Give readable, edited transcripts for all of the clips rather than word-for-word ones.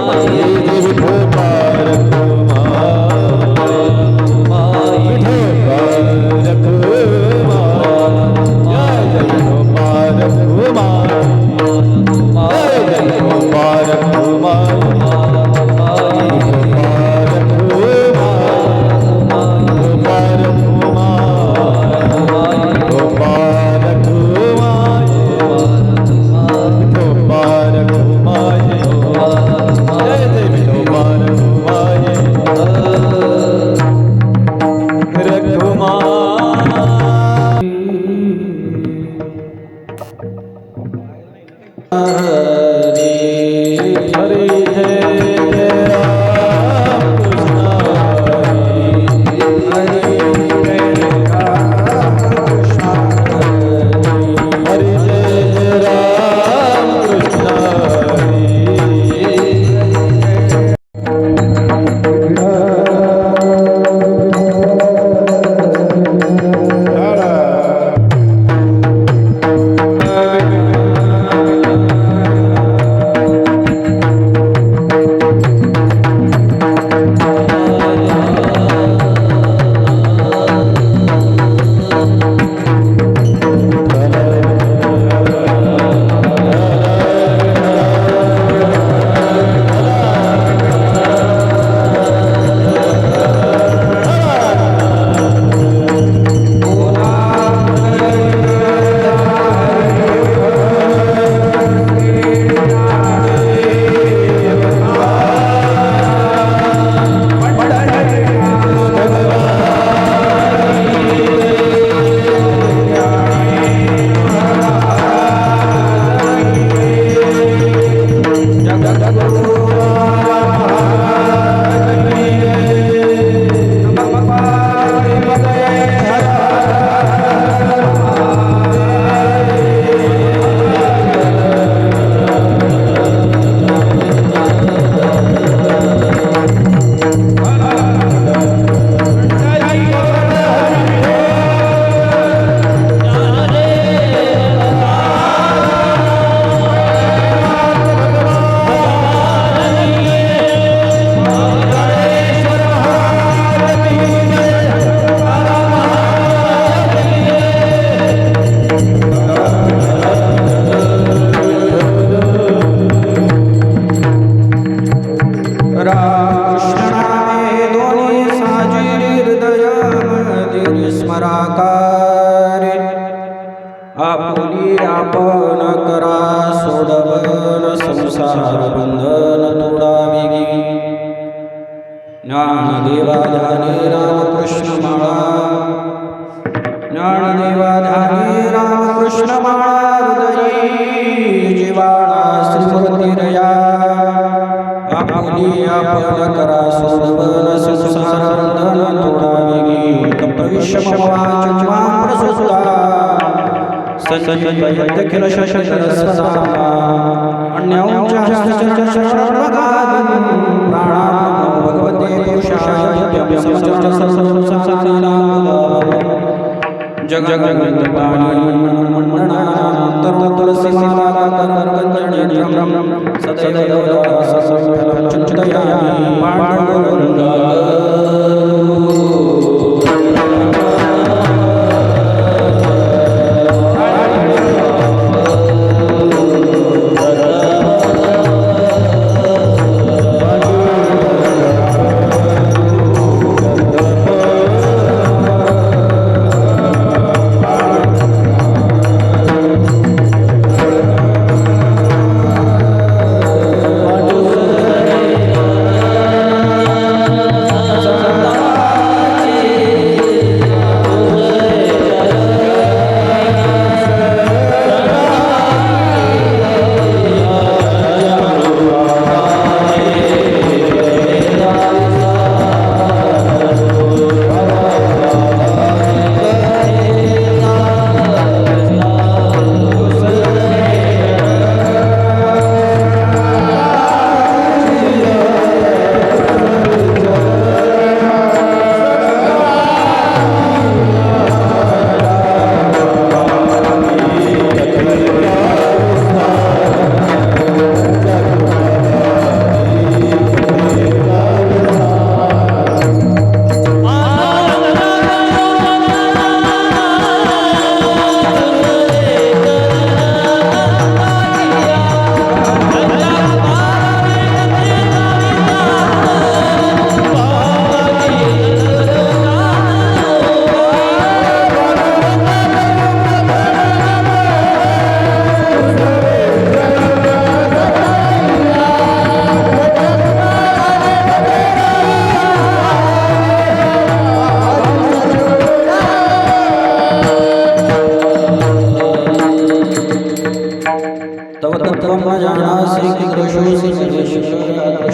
Thank you.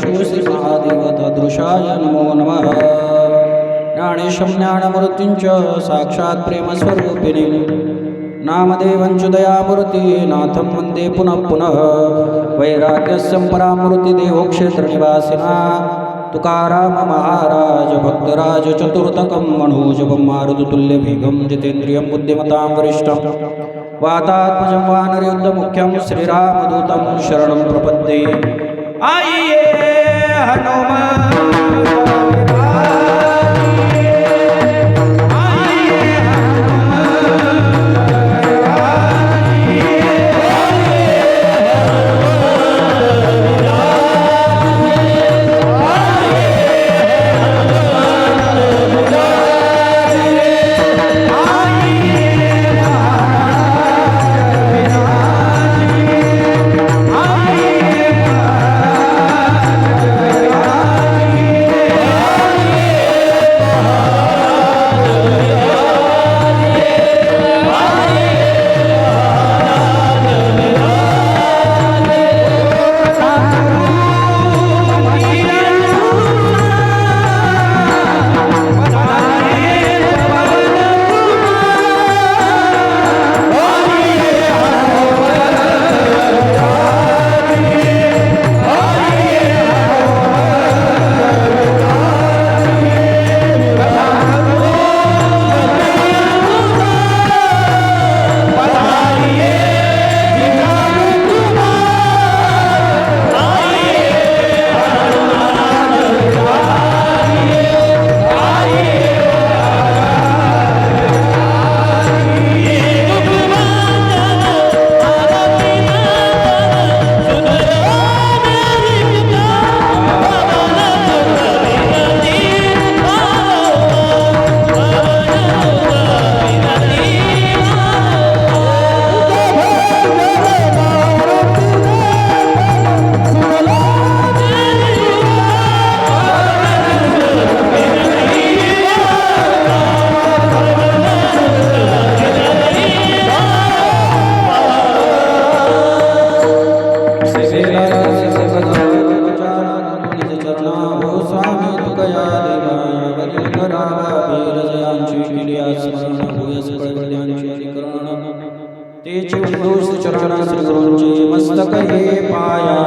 चक्षुषी Mahadev तदृशाय नमो नमः। ज्ञानेशं ज्ञानमूर्तिञ्च साक्षात् प्रेमस्वरूपिणी नामदेवञ्च दयामूर्ति नाथं वन्दे पुनः पुनः। वैराग्यस्य परामूर्तिदेवक्षेत्रनिवासिना तुकाराम महाराज भक्तराज चतुर्थकं मनोजवं मारुततुल्यवेगं जितेन्द्रियं बुद्धिमतां वरिष्ठं वातात्मजं वानरयुद्धमुख्यं श्रीरामदूतं शरणं प्रपद्ये। आइए हनुमान मस्तक हे पाया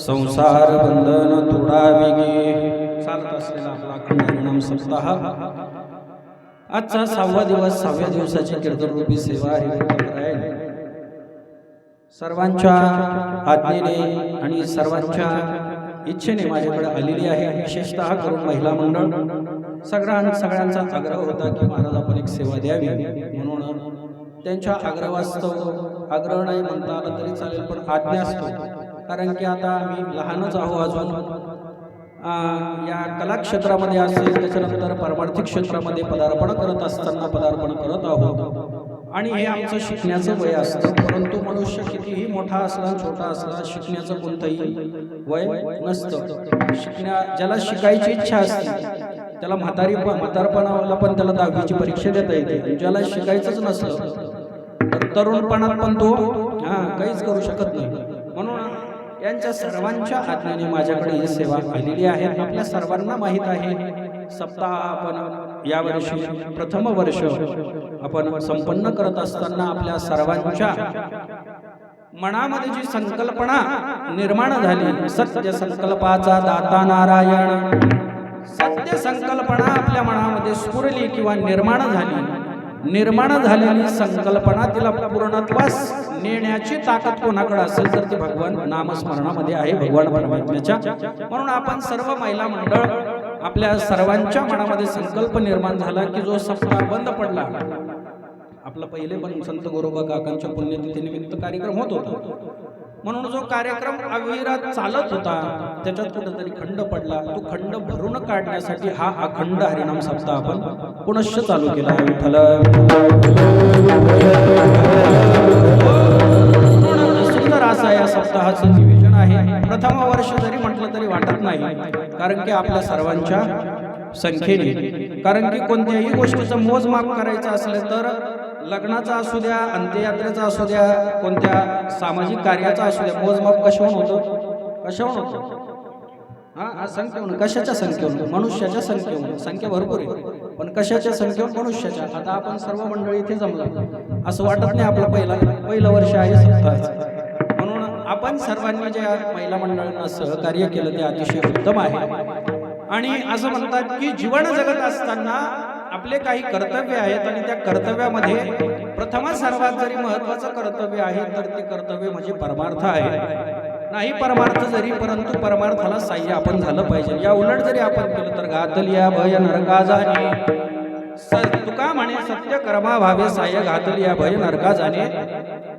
संसार बंधन तोडावे गे। चालत असलेला आपला खंडनाम सप्ताह आजचा 6वा दिवस 6व्या दिवसाची कीर्तनरूपी सेवा आहे। सर्वांच्या आज्ञेने आणि सर्वांच्या इच्छेने माझ्याकडे आलेली आहे। विशेषतः करून महिला मंडळ सगळ्यांचा आग्रह होता की महाराज आपण एक सेवा द्यावी, म्हणून त्यांच्या आग्रहास्तव, आग्रह नाही म्हणता आला तरी चालेल पण आज्ञा असतो, कारण की आता आम्ही लहानच आहो अजून। या कला क्षेत्रामध्ये असेल त्याच्यानंतर परमार्थिक क्षेत्रामध्ये पदार्पण करत असताना पदार्पण करत आहोत आणि हे आमचं शिकण्याचं वय असतं। परंतु मनुष्य कितीही मोठा असला छोटा असला शिकण्याचं कोणतंही वय नसतं। ज्याला शिकायची इच्छा असते त्याला म्हातारपणाला पण त्याला 10वीची परीक्षा देता येते। ज्याला शिकायचंच नसलं तर तरुणपणात पण तो काहीच करू शकत नाही। म्हणून यांच्या सर्वांच्या आज्ञेने माझ्याकडे ही सेवा आलेली आहे। आपल्या सर्वांना माहित आहे सप्ताह आपण यावर्षी प्रथम वर्ष आपण संपन्न करत असताना आपल्या सर्वांच्या मनामध्ये जी संकल्पना निर्माण झाली, सत्य संकल्पाचा दाता नारायण, सत्य संकल्पना आपल्या मनामध्ये स्फुरली किंवा निर्माण झालेली संकल्पना तिला पूर्णत्वास नेण्याची ताकद कोणाकडे असेल तर ती भगवान नामस्मरणामध्ये आहे, भगवान परमात्म्याच्या. म्हणून आपण सर्व महिला मंडळ आपल्या सर्वांच्या मनामध्ये संकल्प निर्माण झाला की जो सप्ताह बंद पडला, आपला पहिले पण संत गोरोबा काकांच्या पुण्यतिथीनिमित्त कार्यक्रम होत होता, म्हणून जो कार्यक्रम अविरत चालत होता त्याच्यात कुठेतरी खंड पडला. तो खंड भरून काढण्यासाठी हा अखंड हरिनाम सप्ताह आपण पुनश्च चालू केला आहे. विठ्ठल सुंदर असा या सप्ताहाचं नियोजन आहे. प्रथम वर्ष जरी म्हटलं तरी वाटत नाही, कारण की आपल्या सर्वांच्या संख्येने, कारण की कोणत्याही गोष्टीचं मोजमाप करायचं असलं तर लग्नाचा असू द्या, अंत्ययात्रेचा असू द्या, कोणत्या सामाजिक कार्याचा असू द्या, मोजमाप कशावरून होतं? संख्येवरून. कशाच्या संख्येवरून? मनुष्याच्या संख्येवरून. संख्या भरपूर आहे, पण कशाच्या संख्येवरून? मनुष्याच्या. आता आपण सर्व मंडळी इथे जमलो, असं वाटत नाही आपलं पहिलं वर्ष आहे सप्ताहाचं. म्हणून आपण सर्वांनी ज्या महिला मंडळांना सहकार्य केलं ते अतिशय उत्तम आहे. आणि असं म्हणतात की जीवन जगत असताना आपले काही कर्तव्य आहेत आणि त्या कर्तव्यामध्ये प्रथम सर्वात जरी महत्वाचं कर्तव्य आहे तर ते कर्तव्य म्हणजे परमार्थ आहे. नाही परमार्थ जरी, परंतु परमार्थाला साह्य आपण झालं पाहिजे. या उलट जरी आपण केलं तर घातलिया भय नरका जाणे, तुका म्हणे सत्य कर्मा भावे साह्य घातलिया भय नरका जाणे.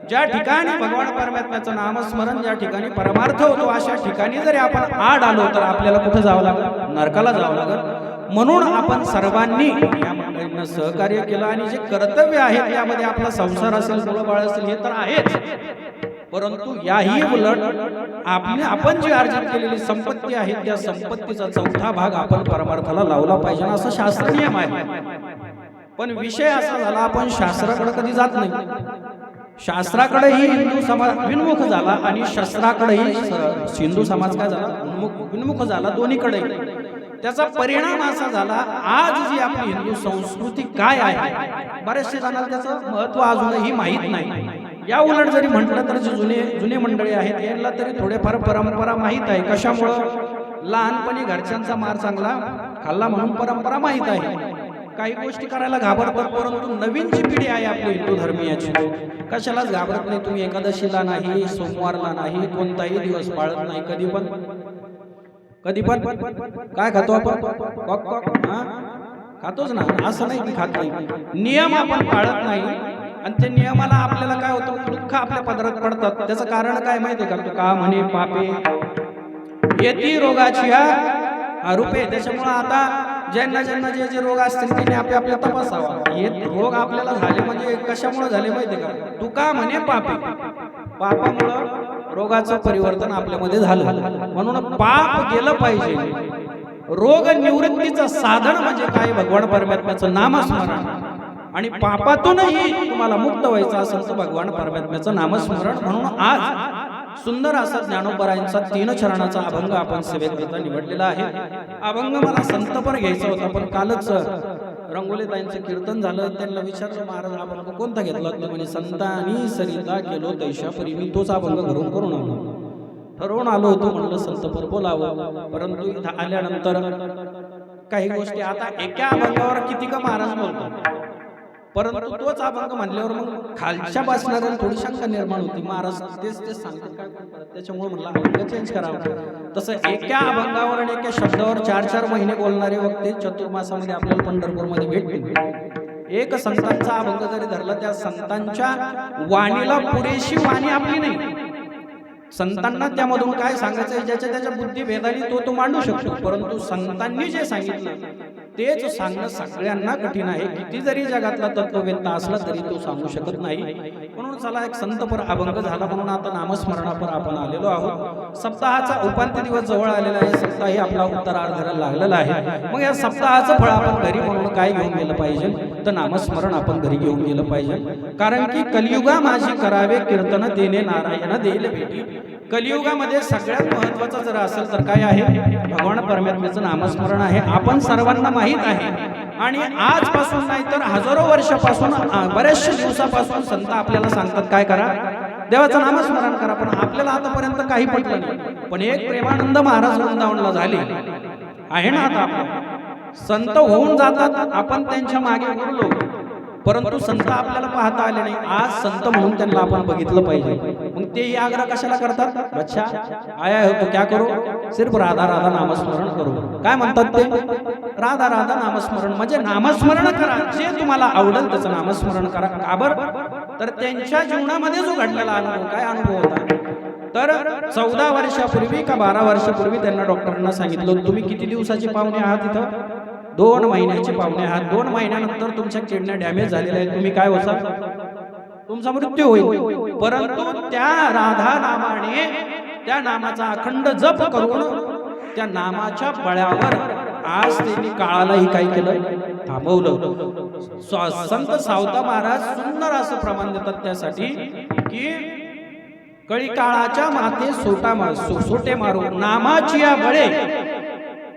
ज्या ठिकाणी भगवान परमात्म्याचं नामस्मरण, ज्या ठिकाणी परमार्थ होतो, अशा ठिकाणी जरी आपण आड आलो तर आपल्याला कुठे जावं लागेल? नरकाला जावं लागेल. म्हणून आपण सर्वांनी या मंडळींना सहकार्य केलं आणि जे कर्तव्य आहे त्यामध्ये आपला संसार असेल, मुलं बाळ असेल, हे तर आहेच, परंतु याही उलट आपण जी अर्जित केलेली संपत्ती आहे त्या संपत्तीचा चौथा भाग आपण परमार्थाला लावला पाहिजे, असं शास्त्र नियम आहे. पण विषय असा झाला, आपण शास्त्राकडे कधी जात नाही. शास्त्राकडेही हिंदू समाज विन्मुख झाला आणि शस्त्राकडेही हिंदू समाज काय झाला? विन्मुख झाला. दोन्हीकडेही त्याचा परिणाम असा झाला, आज जी आपली हिंदू संस्कृती काय आहे बरेचसे जणांना त्याचं महत्व अजूनही माहीत नाही. या उलट जरी म्हटलं तर जे जुने मंडळी आहेत यांना तरी थोडेफार परंपरा माहीत आहे. कशामुळं? लहानपणी घरच्यांचा मार चांगला खाल्ला म्हणून परंपरा माहीत आहे. काही गोष्टी करायला घाबरतात, परंतु नवीन जी पिढी आहे आपली हिंदू धर्मीयाची कशालाच घाबरत नाही. तुम्ही एकादशीला नाही, सोमवारला नाही, कोणताही दिवस पाळत नाही. कधी पण काय खातो आपण? खातोच ना, असं नाही की खात नाही. नियम आपण पाळत नाही आणि त्या नियमाला आपल्याला काय होतं? दुःख आपल्या पदरात पडतात. त्याचं कारण काय माहितीये का? का म्हणे पापे येती रोगाची रूपे. त्याच्यामुळं आता ज्यांना जे रोग असतील त्यांनी आपल्या तपासावा. हे रोग आपल्याला झाले म्हणजे कशामुळे झाले माहितीये का? तू का म्हणे पापे, पापामुळं रोगाचं परिवर्तन आपल्यामध्ये झालं. म्हणून पाप गेलं पाहिजे. रोग निवृत्तीचं साधन म्हणजे काय? भगवान परमात्म्याचं नामस्मरण. आणि पापातूनही तुम्हाला मुक्त व्हायचं असेल तर भगवान परमात्म्याचं नामस्मरण. म्हणून आज सुंदर असा ज्ञानोबरायांचा 3 चरणाचा अभंग आपण सेवेकरिता निवडलेला आहे. अभंग मला संतपर घ्यायचा होता, पण कालच रंगोलीताईंचं कीर्तन झालं. त्यांना विचारलं, महाराज अभंग कोणता घेतला? ते म्हणे संतांनी सरिता केलो दैशापरी. मी तोच अभंग घरून करून आलो, ठरवून आलो होतो. म्हणलं संतपर बोलावं, परंतु इथं आल्यानंतर काही गोष्टी आता एका अभंगावर किती का महाराज बोलतात, परंतु तोच अभंग म्हणल्यावर मग खालच्या बसणाऱ्याला थोडी शंका निर्माण होती. महाराज तेच सांगतात काय? त्याच्यामुळे म्हणलं अभंग चेंज करावं. तसं एका अभंगावर आणि एका शब्दावर 4-4 महिने बोलणारे वक्ते चतुर्मासामध्ये आपल्याला पंढरपूरमध्ये भेटतील. एक संतांचा अभंग जरी धरला, त्या संतांच्या वाणीला पुरेशी वाणी आपली नाही. संतांना त्यामधून काय सांगायचं ज्याच्या त्याच्या बुद्धी भेदानी तो मांडू शकतो, परंतु संतांनी जे सांगितलं तेच सांगणं सगळ्यांना कठीण आहे. किती जरी जगातला तत्ववेत्ता असला तरी तो सांगू शकत नाही. म्हणून चला एक संतपर अभंग झाला, म्हणून आता नामस्मरणापर आपण आलेलो आहोत. सप्ताहाचा उपांत्य दिवस जवळ आलेला आहे. सप्ताही आपला उत्तरार्धाला लागलेला आहे. मग या सप्ताहाचं फळ आपण घरी म्हणून काय घेऊन गेलं पाहिजे? तर नामस्मरण आपण घरी घेऊन गेलं पाहिजे. कारण की कलियुगा माझी करावे कीर्तन, देणे नारायण देईल भेटी. कलियुगामध्ये सगळ्यात महत्त्वाचं जर असेल तर काय आहे, भगवान परमात्म्याचं नामस्मरण आहे. आपण सर्वांना माहीत आहे आणि आजपासून नाही तर हजारो वर्षापासून बऱ्याचशा दिवसापासून संत आपल्याला सांगतात काय करा, देवाचं नामस्मरण करा. पण आपल्याला आतापर्यंत काही पटलं नाही. पण एक प्रेमानंद महाराज वृंदावनला झाले आहे ना, आता आपण संत होऊन जातात, आपण त्यांच्या मागे उरलो, परंतु संत आपल्याला पाहता आले नाही. आज संत म्हणून त्यांना आपण बघितलं पाहिजे. मग ते आग्रह कशाला करतात, बच्चा आया हो तो क्या करो, सिर्फ राधा राधा नामस्मरण करो. काय म्हणतात ते, राधा राधा नामस्मरण म्हणजे नामस्मरण करा, जे तुम्हाला आवडेल त्याचं नामस्मरण करा. का बरं, तर त्यांच्या जीवनामध्ये जो घडलेला अनुभव, काय अनुभव होता, तर 14 वर्षापूर्वी का 12 वर्षापूर्वी त्यांना डॉक्टरांना सांगितलं तुम्ही किती दिवसाचे पाहुणे आहात, इथं 2 महिन्याचे पाहुणे आहात. 2 महिन्यानंतर तुमच्या किडन्या डॅमेज झालेल्या आहेत, तुम्ही काय होसाल, तुमचा मृत्यू होईल. परंतु त्या राधा नामाने, त्या नामाचा अखंड जप करून, त्या नामाच्या बळावर आज त्यांनी काळालाही काय केलं, थांबवलं. संत सावता महाराज सुंदर असं प्रमाण देतात त्यासाठी की कळी काळाच्या माते सोटे मारू, नामाची या बळे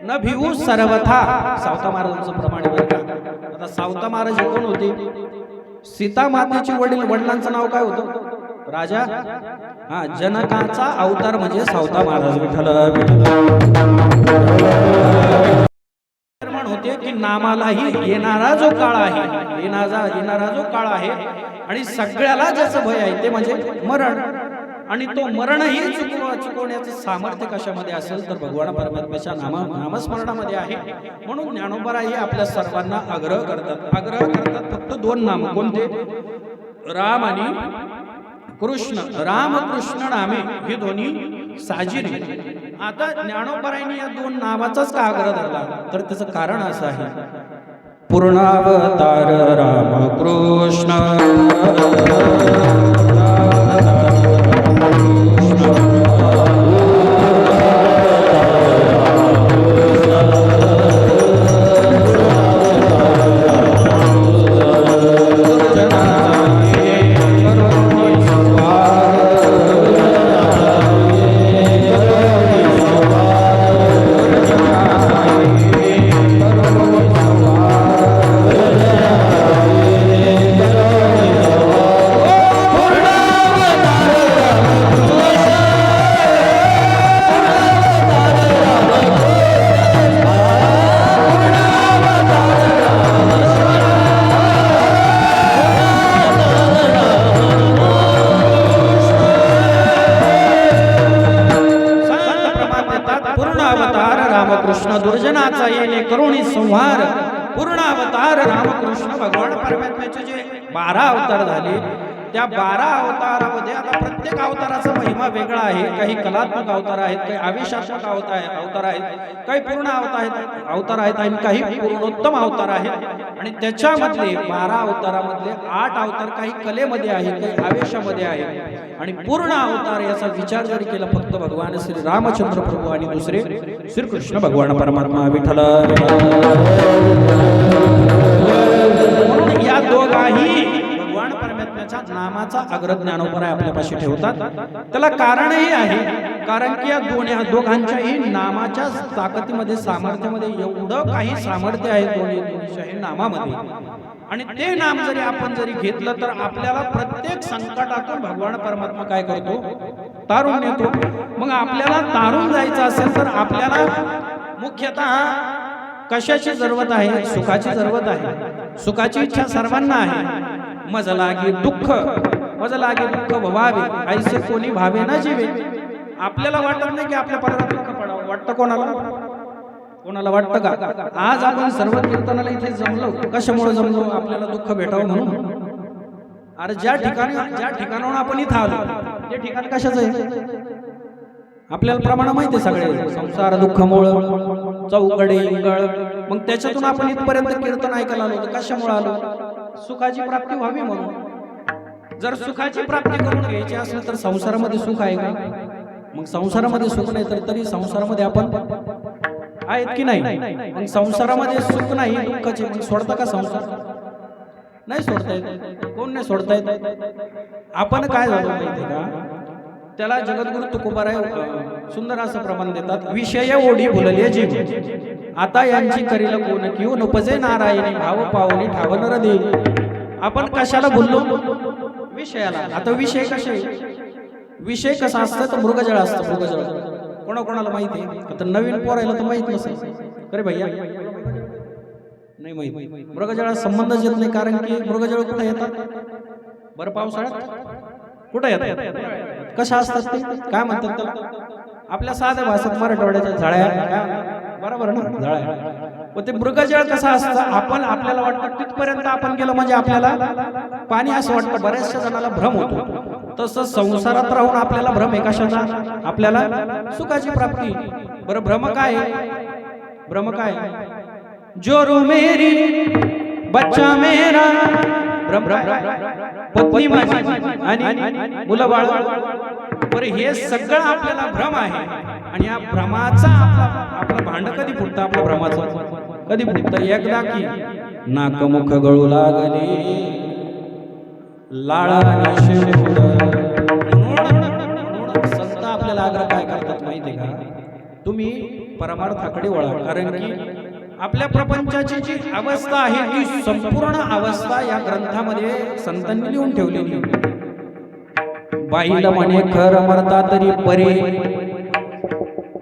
न भिवू सर्वथा. सावता महाराजांचं प्रमाण आहे. आता सावता महाराज कोण होते, सीता मातेचे वडिलांचं नाव काय होतं, राजा. हा, जनकाचा अवतार म्हणजे सावता महाराज. निर्माण होते की नामालाही येणारा जो काळ आहे, येणारा जो काळ आहे आणि सगळ्याला ज्याचं भय आहे ते म्हणजे मरण, आणि तो मरणही चुकवण्याचं सामर्थ्य कशामध्ये असेल तर भगवान परमात्म्याच्या नामस्मरणामध्ये आहे. म्हणून ज्ञानोबाराही आपल्या सर्वांना आग्रह करतात फक्त 2 नाम, कोणते, राम आणि कृष्ण. राम कृष्ण नामे हे दोन्ही साजिरे. आता ज्ञानोबारायांनी या 2 नावाचाच का आग्रह धरला, तर त्याचं कारण असं आहे, पूर्णावतार राम कृष्ण दुर्जनाचा येणे करुणी संहार. पूर्ण अवतार रामकृष्ण भगवान परमात्म्याचे जे 12 अवतार झाले, त्या 12 अवतारामध्ये आता प्रत्येक अवताराचा महिमा वेगळा आहे. काही कलात्मक अवतार आहेत, काही आवेशात्मक अवतार आहेत, काही पूर्ण अवतार आहेत आणि काही पूर्णोत्तम अवतार आहेत. आणि त्याच्यामधले 12 अवतारामधले 8 अवतार काही कलेमध्ये आहे, काही आवेशामध्ये आहे. आणि पूर्ण अवतार याचा विचार जर केला फक्त भगवान श्री रामचंद्र प्रभू आणि दुसरे श्रीकृष्ण भगवान परमात्मा विठ्ठल. म्हणून या दोघाही भगवान परमात्म्याच्या नामाचा आग्रह ज्ञानोबराय आपल्यापाशी ठेवतात. त्याला कारणही आहे, कारण की या दोघांच्याही नामाच्या ताकदीमध्ये, सामर्थ्यामध्ये एवढं काही सामर्थ्य आहे दोन्हीच्याही नामामध्ये. आणि ते नाम जरी आपण घेतलं तर आपल्याला प्रत्येक संकटातून भगवान परमात्मा काय करतो, तारून नेतो. मग आपल्याला तारून जायचं असेल तर आपल्याला मुख्यतः कशाची जरूरत आहे, सुखाची जरूरत आहे. सुखाची इच्छा सर्वांना आहे. मज लागे दुःख भवावे ऐसे कोणी भावे ना जीवे. आपल्याला वाटत नाही की आपल्या पराला दुःख पडावं, वाटतं कोणाला वाटतं का? आज आपण सर्व कीर्तनाला इथे जमलो, कशामुळे जमलो, आपल्याला दुःख भेटावं म्हणून. अरे ज्या ठिकाणाहून आपण इथं आलो ते ठिकाण कशाचं आहे आपल्याला प्रमाण माहिती आहे. सगळे संसार दुःखामुळं चौकडे इंगळ, मग त्याच्यातून आपण इथपर्यंत कीर्तन ऐकायला आलो तर कशामुळे आलो, सुखाची प्राप्ती व्हावी म्हणून. जर सुखाची प्राप्ती करून घ्यायची असेल तर संसारामध्ये सुख आहे का? मग संसारामध्ये सुख नाही तर तरी संसारामध्ये आपण आहेत की नाही? मग संसारामध्ये सुख नाही, दुःखाचे, मग सोडता का संसार? नाही सोडता येत. कोण नाही सोडता येत? आपण काय झालो माहिती का, त्याला जगद्गुरु तुकोबाराय सुंदर असं प्रमाण देतात. विषय ओढी भुलले जीव आता यांची करील कोण किंवा नपजे नारायणी भाव पावली ठाव नर दे. आपण कशाला बोललो? विषयाला. आता विषय कसे? विषय कसा असतं तर मृगजळ असतं. मृगजळ कोणाकोणाला माहिती आहे? आता नवीन पोरायला तर माहित नसेल. अरे भैया नाही माहित. मृगजळात संबंधच येत नाही, कारण की मृगजळ कुठे येतात? बरं पावसाळ्यात कुठे येतात? कशा असतात ते? काय म्हणतात त्याला? आपल्या साध्या भाषेत मराठवाड्याच्या झळ्या, बरोबर ना? झळ्या. व ते मृगजळ कसं असतं? आपण आपल्याला वाटतं तिथपर्यंत आपण गेलो म्हणजे आपल्याला पाणी असं वाटतं. बऱ्याचशा जणाला भ्रम होतो. तसं संसारात राहून आपल्याला भ्रम आहे कशाचा? आपल्याला सुखाची प्राप्ती. बरं भ्रम काय? भ्रम काय? जोरू मेरी बच्चा मेरा, पत्नी माझी आणि मुलं बाळ. बरं हे सगळं आपल्याला भ्रम आहे. आणि या भ्रमाचा आपलं भांड कधी फुटतं? आपल्या भ्रमाचं कधी फुटतं? एकदा की नाक मुख गळू लागले लाळ संत आपल्याला आग्रह काय करतात माहिती आहे का? तुम्ही परमार्थाकडे वळा. कारण की आपल्या प्रपंचाची जी अवस्था आहे ती संपूर्ण अवस्था या ग्रंथामध्ये संतांनी लिहून ठेवलेली. बाईला म्हणे खर मरता तरी परे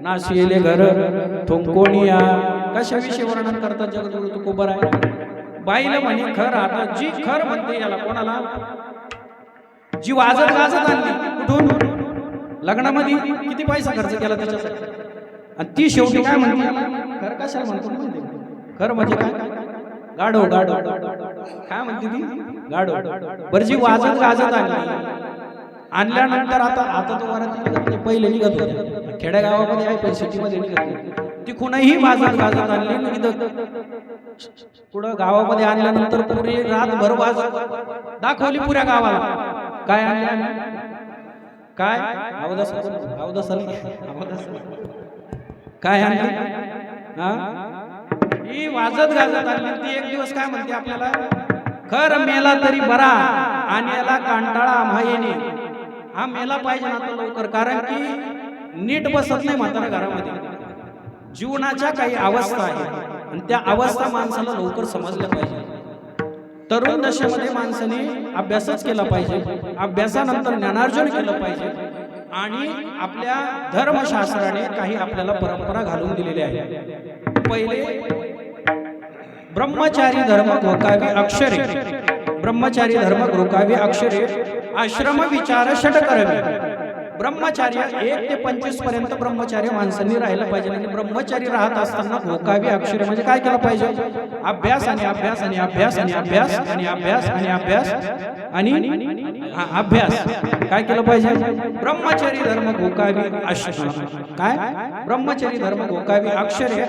नाशिले घर थोंकोनिया. कशाविषयी वर्णन करतात जगद्गुरु तुकोबाराय? बाईला म्हणे खर. आता जी खर म्हणते याला कोणाला? जी वाजत गाजत आणली कुठून? लग्नामध्ये किती पैसा खर्च केला त्याच्यासाठी, आणि ती शेवटी काय म्हणते? खर कशाला म्हणतो माहिती? खर म्हणजे काय? गाडो. गाडो काय म्हणते ती? गाडो. बरं जी वाजत गाजत आणल्यानंतर आता तो वरात पहिले निघत होते खेड्यागावामध्ये आहे, पण सिटीमध्ये निघत नाही. ती कुणाही वाजत गाजत आणली पुढं गावामध्ये आणल्यानंतर पुरी रातभर वाजत दाखवली पुऱ्या गावाला. काय आणल्या? काय अवदास काय आणली? ही वाजत गाजत आणली. ती एक दिवस काय म्हणते आपल्याला? खर मेला तरी बरा आणि याला कंटाळा मायेने. हा मेला पाहिजे ना तो लवकर, कारण की नीट बसत नाही म्हातारा घरामध्ये. जीवनाच्या काही अवस्था आहेत आणि त्या अवस्था माणसाला लवकर समजल्या पाहिजे. तरुण दशेमध्ये माणसाने अभ्यासच केला पाहिजे. अभ्यासानंतर ज्ञानार्जन केलं पाहिजे. आणि आपल्या धर्मशास्त्राने काही आपल्याला परंपरा घालून दिलेल्या आहेत. पहिले ब्रह्मचारी धर्म घोकावे अक्षरे. ब्रह्मचारी धर्म घोकावे अक्षरे आश्रम विचार षट करावे. ब्रह्मचार्य 1 ते 25 पर्यंत ब्रह्मचार्य माणसांनी राहिलं पाहिजे. आणि ब्रह्मचारी राहत असताना घोकावी अक्षरे म्हणजे काय केलं पाहिजे? अभ्यास आणि अभ्यास आणि अभ्यास आणि अभ्यास आणि अभ्यास आणि अभ्यास आणि अभ्यास. काय केलं पाहिजे? ब्रह्मचारी धर्म घोकावी काय? ब्रह्मचारी धर्म घोकावी अक्षरे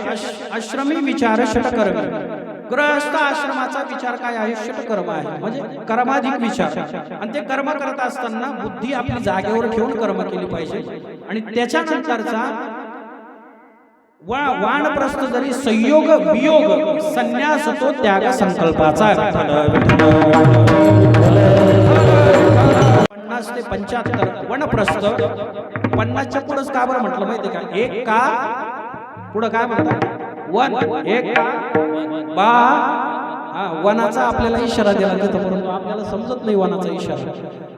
आश्रमी विचार षट करावे. गृहस्थ आश्रमाचा विचार काय आहे? षटकर्म आहे, म्हणजे कर्माधिक विचार. आणि ते कर्म करत असताना बुद्धी आपली जागेवर ठेवून कर्म केली पाहिजे. आणि त्याच्यानंतरचा वानप्रस्थ जरी संयोग वियोग संन्यास तो त्याग संकल्पाचा. 50 ते 75 वनप्रस्थ. 50च्या पुढंच का बरं म्हटलं माहिती का? एक का पुढं काय म्हणतात? वन. एक का बा. वनाचा आपल्याला इशारा दिला तिथं, परंतु आपल्याला समजत नाही वनाचा इशारा.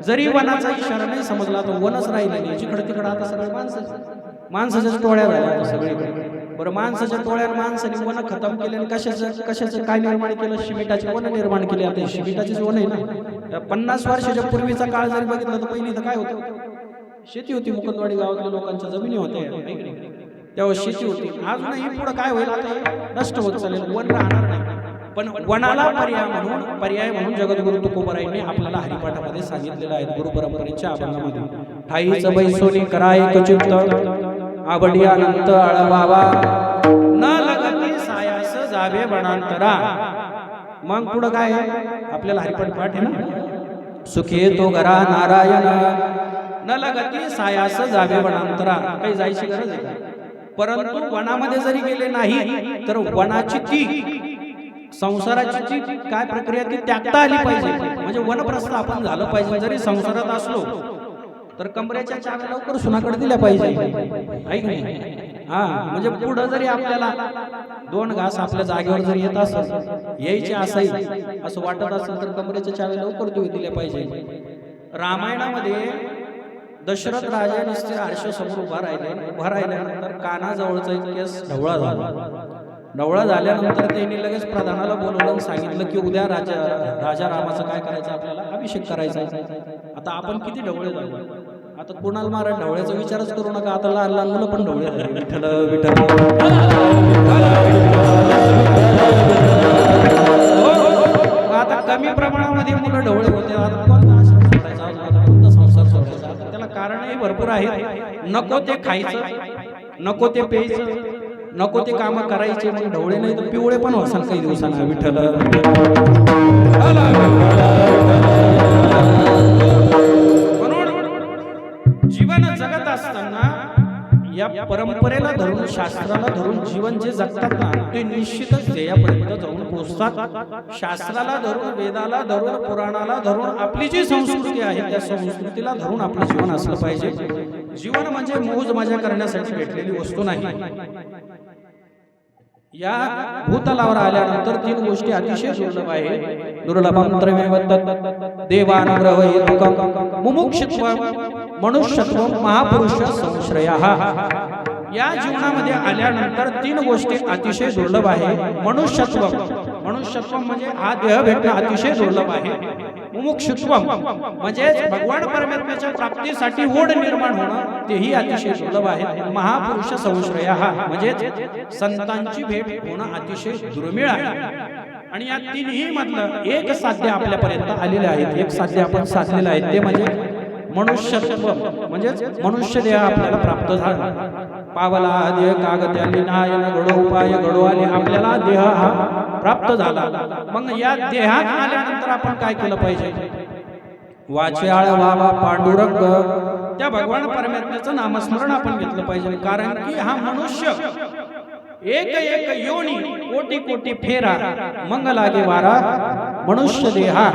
जरी वनाचा इशारा नाही समजला तर वनच राहिला नाही. जिकडे तिकडे आता सगळे माणसाच्या टोळ्या झाल्या सगळीकडे. बरं माणसाच्या टोळ्यात माणसाने वन खतम केले. आणि कशाचं काय निर्माण केलं? शिमिटाची वन निर्माण केली. आता शिमिटाचीच वन आहे ना. 50 वर्षाच्या पूर्वीचा काळ जरी बघितला तर पहिली तर काय होतं? शेती होती. मुकुंदवाडी गावातल्या लोकांच्या जमिनी होत्या, तेव्हा शेती होती. अजूनही पुढे काय होईल? आता नष्ट होत चालेल, वन राहणार नाही. पण वनाला पर्याय म्हणून जगद्गुरु तुकोबारायांनी आपल्याला हरिपाठामध्ये सांगितलेलं आहे. गुरु परंपरेच्या अभंगामध्ये ठाईच बैसोनी करा एक चित्त आवडी अनंत आळवावा न लगती सायास जावे वनांतरा. मग पुढं काय आहे? आपल्याला हरिपाठ पाठ आहे ना. सुखे तो घरा नारायण न लगती सायास जावे वनांतरा. काही जायची गरज आहे का? परंतु वनामध्ये जरी गेले नाही तर वनाची ती संसाराची जी काय प्रक्रिया ती त्यागता आली पाहिजे. म्हणजे वनप्रस्थ आपण झालं पाहिजे. जरी संसारात असलो तर कमरेच्या चाव्या लवकर सुनाकडे दिल्या पाहिजे, आहे की नाही? हा, म्हणजे पुढे जरी आपल्याला 2 घास आपल्या जागेवर जरी येत असेल, यायचे असेल असं वाटत असेल, तर कमरेच्या चाव्या लवकर दिल्या पाहिजे. रामायणामध्ये दशरथ राजा नुसते आरशासमोर उभा राहिल्यानंतर कानाजवळचा एक केस ढवळा झाला. ढवळा झाल्यानंतर त्यांनी लगेच प्रधानाला बोलवलं आणि सांगितलं की उद्या राजा रामाचं काय करायचं, आपल्याला अभिषेक करायचा. आता आपण किती ढवळे झालो, आता कुणाला मारा ढवळ्याचा विचारच करू नका. आता लहान लहान मुलं पण ढवळे झाले. विठ्ठल विठ्ठल. आता कमी प्रमाणामध्ये मुलं ढवळे होते. आता कोणता आश्रम सोडायचा, आता कोणता संसार सोडायचा? आता त्याला कारणही भरपूर आहेत. नको ते खायचं, नको ते प्यायचं, नको ते काम करायचे. मग ढवळे नाही तर पिवळे पण होसान काही दिवसांना. विठ्ठल. म्हणून जीवन जगत असताना या परंपरेला धरून, शास्त्राला धरून जीवन जे जगतात ना, ते निश्चितच ध्येयापर्यंत जाऊन पोहोचतात. शास्त्राला धरून, वेदाला धरून, पुराणाला धरून आपली जी संस्कृती आहे त्या संस्कृतीला धरून आपलं जीवन असलं पाहिजे. जीवन म्हणजे मौज मजा करण्यासाठी भेटलेली वस्तू नाही. या भूतलावर आल्यानंतर 3 गोष्टी अतिशय दुर्लभ आहे. दुर्लभं त्रयमेव तत् देवानुग्रह हेतुकं मुमुक्षुत्वं मनुष्यत्वं महापुरुष संश्रयः. या जीवनामध्ये आल्यानंतर 3 गोष्टी अतिशय दुर्लभ आहे. मनुष्यत्व म्हणजे हा देह भेटणं अतिशय दुर्लभ आहे. मुमुक्षुत्वं म्हणजे भगवान परमात्म्याच्या प्राप्तीसाठी ओढ निर्माण होणं, तेही अतिशय दुर्लभ आहे. महापुरुष संश्रयः म्हणजे संतांची भेट होणं अतिशय दुर्मिळ आहे. आणि या 3ही मधलं एक साध्य आपल्यापर्यंत आलेले आहेत. एक साध्य आपण साधलेलं आहे, ते म्हणजे मनुष्यत्व म्हणजे मनुष्य देह आपल्याला प्राप्त झाला. पावला देह कागत्याली नायन घडो उपाय घडो आले, आपल्याला देह हा प्राप्त झाला. मग या देहात आल्यानंतर आपण काय केलं पाहिजे? वाच्याळ वावा पांडुरंग, त्या भगवान परमात्म्याचं नामस्मरण आपण घेतलं पाहिजे. कारण की हा मनुष्य एक एक योनी कोटी कोटी फेरा मंग लागे वारा मनुष्य देहा.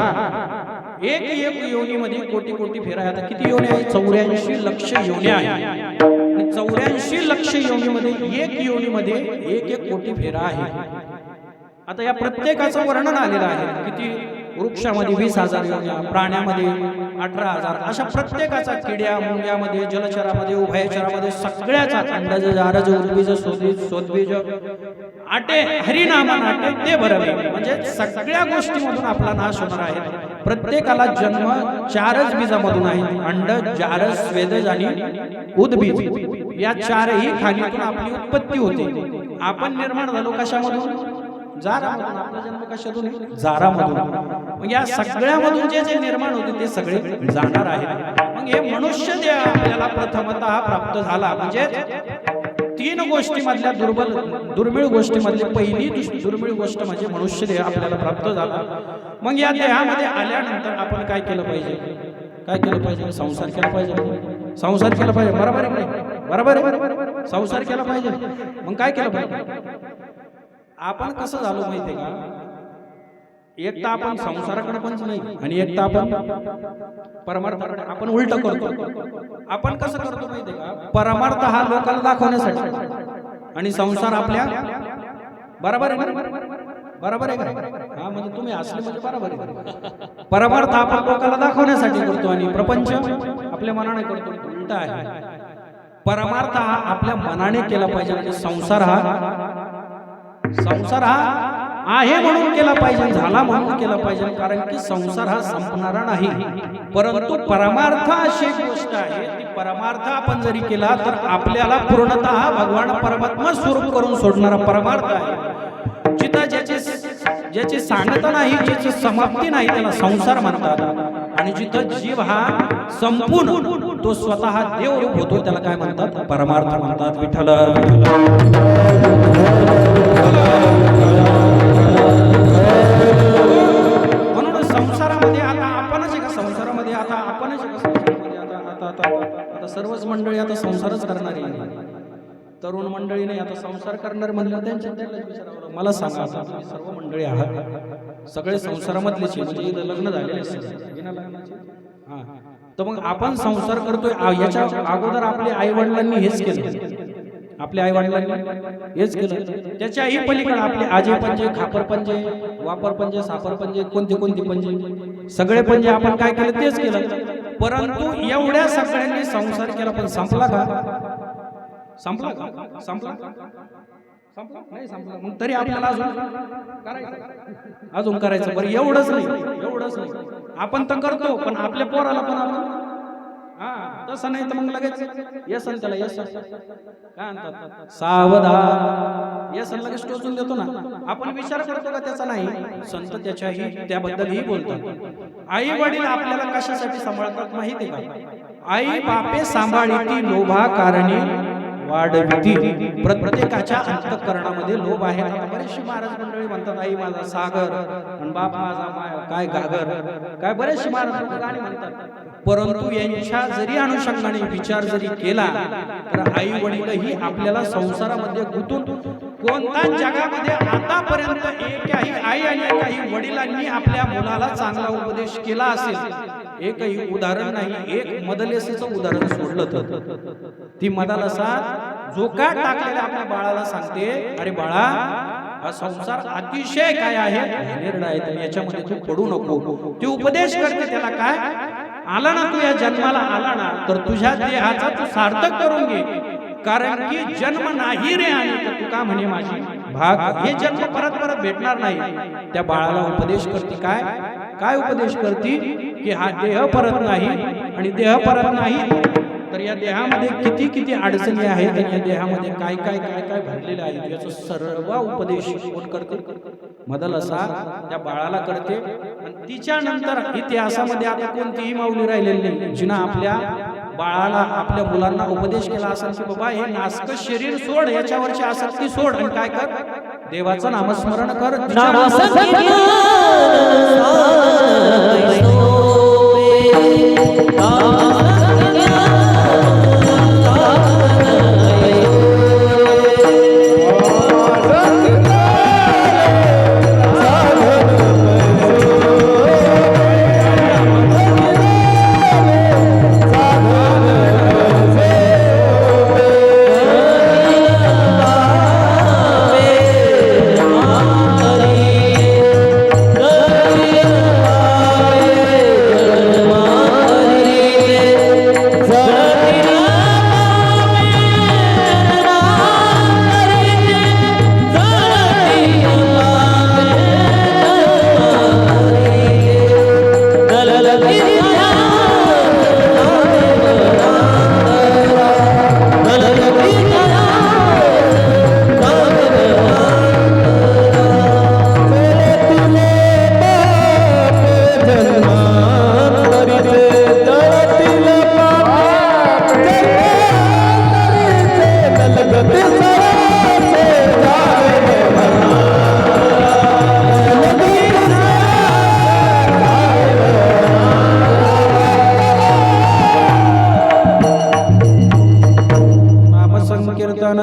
एक एक योनीमध्ये कोटी कोटी फेरा. आता किती योनी आहे? 84 लक्ष योनी आहे. आणि 84 लक्ष योनीमध्ये एक योनीमध्ये एक एक कोटी फेरा आहे. आता या प्रत्येकाचं वर्णन आलेलं आहे. किती? वृक्षामध्ये 20,000 योन्या, प्राण्यामध्ये 18,000, अशा प्रत्येकाचा, किड्या मुंग्यामध्ये, जलचरामध्ये, उभयचरामध्ये सगळ्याचा, अंडज जारज उद्बीज सोद्बीज आटे हरिनामा नाटे ते बरवे, म्हणजे सगळ्या गोष्टीमधून आपला नाश होणार आहे. प्रत्येकाला जन्म 4च बीजामधून आहे. अंड, जारज, स्वेदज आणि उद्बीज, या 4ही खाणीतून आपली उत्पत्ती होते. आपण निर्माण झालो कशामधून? जारामधून. आपला जन्म कशातून? जारामधून. मग या सगळ्यामधून जे जे निर्माण होते ते सगळे जाणार आहेत. मग हे मनुष्य देह आपल्याला प्रथमतः प्राप्त झाला. म्हणजे 3 गोष्टीमधल्या दुर्मिळ गोष्टीमधली पहिली दुर्मिळ गोष्ट म्हणजे मनुष्य देह आपल्याला प्राप्त झाला. मग या देहामध्ये आल्यानंतर आपण काय केलं पाहिजे? काय केलं पाहिजे? संसार केला पाहिजे. संसार केला पाहिजे. बरोबर आहे की? बरोबर आहे. संसार केला पाहिजे. मग काय केलं पाहिजे? आपण कसं झालो माहितीये का? एक तर आपण संसाराकडे पण नाही आणि एक तर आपण परमार्थाकडे, आपण उलट करतो. आपण कसं करतो माहितीये का? परमार्थ हा लोकांना दाखवण्यासाठी आणि संसार आपल्या, बरोबर आहे का? बरोबर आहे का? हा, म्हणजे तुम्ही असले म्हणजे बरोबर आहे. परमार्थ आपण लोकांना दाखवण्यासाठी करतो आणि प्रपंच आपल्या मनाने करतो. उलट आहे. परमार्थ हा आपल्या मनाने केला पाहिजे आणि संसार हा आहे म्हणून केला पाहिजे, झाला म्हणून केला पाहिजे. कारण की संसार हा संपणारा नाही. परंतु परमार्थ अशी एक गोष्ट आहे, ती परमार्थ आपण जरी केला तर आपल्याला पूर्णतः भगवान परमात्मा स्वरूप करून सोडणारा परमार्थ आहे. जिथं ज्याची सांगता नाही, ज्याची समाप्ती नाही, त्याला संसार म्हणतात. आणि जिथं जीव हा संपूर्ण तो स्वतः देव रूप होतो, त्याला काय म्हणतात? परमार्थ म्हणतात. विठ्ठल. म्हणून संसारामध्ये आता आपणच आहे का? संसारामध्ये आता आपणच आहे का? संसारामध्ये आता सर्वच मंडळी आता संसारच करणारी आहे. तरुण मंडळी नाही, आता संसार करणार म्हणलं त्यांच्या विचारावं. मला सांगा, आता तुम्ही सर्व मंडळी आहात, सगळे संसारामधलेच, म्हणजे लग्न झालेले असतात. तर मग आपण संसार करतोय, याच्या अगोदर आपल्या आई वडिलांनी हेच केलं, आपल्या आई वडिलांनी हेच केलं. त्याच्याही पलीकडे आपले आजे पंजे, खापर पंजे, वापर पंजे, सापर पंजे, कोणते कोणते पंजे, सगळे पंजे आपण काय केलं तेच केलं. परंतु एवढ्या सगळ्यांनी संसार केला, पण संपला का? संपला का? संपला नाही संपला. मग तरी आपल्याला अजून करायचं. बरं एवढंच नाही आपण तर करतो, पण आपल्या पोराला पण आपण तसं नाही तर मग लगेच येसन त्याला येसन काय म्हणतात सावधान येसन लगेच टोचून देतो ना. आपण विचार करतो का त्याचा? नाही. संत त्याच्याही त्याबद्दलही बोलतात. आई वडील आपल्याला कशासाठी सांभाळतात माहिती आहे का? आई बापे सांभाळीती लोभा कारणी वाढविती. प्रत्येकाच्या अंतःकरणामध्ये लोभ आहे. बरेचसे महाराज मंडळी म्हणतात आई माझा सागर आणि बाप माझा काय गागर, काय बरेचसे महाराज गाणी म्हणतात. परंतु यांच्या जरी अनुषंगाने विचार जरी केला तर आई वडीलही आपल्याला संसारामध्ये गुंतून कोणत्या जगामध्ये आतापर्यंत एकही आई आणि एकही वडिलांनी आपल्या मुलाला चांगला उपदेश केला असेल एकही उदाहरण नाही. एक मदलेसेचं उदाहरण सोडलं तर ती मदालसा झोका टाकलेल्या आपल्या बाळाला सांगते, अरे बाळा हा संसार अतिशय काय आहे निर्णय आहे, तर याच्यामध्ये तू पडू नको. ती उपदेश करते त्याला, काय आला ना तू या जन्माला आला ना तर तुझ्या देहाचा तू सार्थक करून घे, कारण की जन्म नाही रे आणि तर तू का म्हणे माझी भाग, हे जन्म परत परत भेटणार नाही. त्या बाळाला उपदेश करते, काय उपदेश करते की हा देह परत नाही, आणि देह परत नाही तर या देहामध्ये किती किती अडचणी आहेत आणि या देहामध्ये काय काय काय काय भरलेलं आहे याचा सर्व उपदेश कोण करते? मदलसा त्या बाळाला करते. आणि तिच्या नंतर इतिहासामध्ये आता कोणतीही माऊली राहिलेली नाही जिनं आपल्या बाळाला आपल्या मुलांना उपदेश केला असेल की बाबा हे नासक शरीर सोड, याच्यावरची आसक्ती सोड आणि काय कर, देवाचं नामस्मरण कर.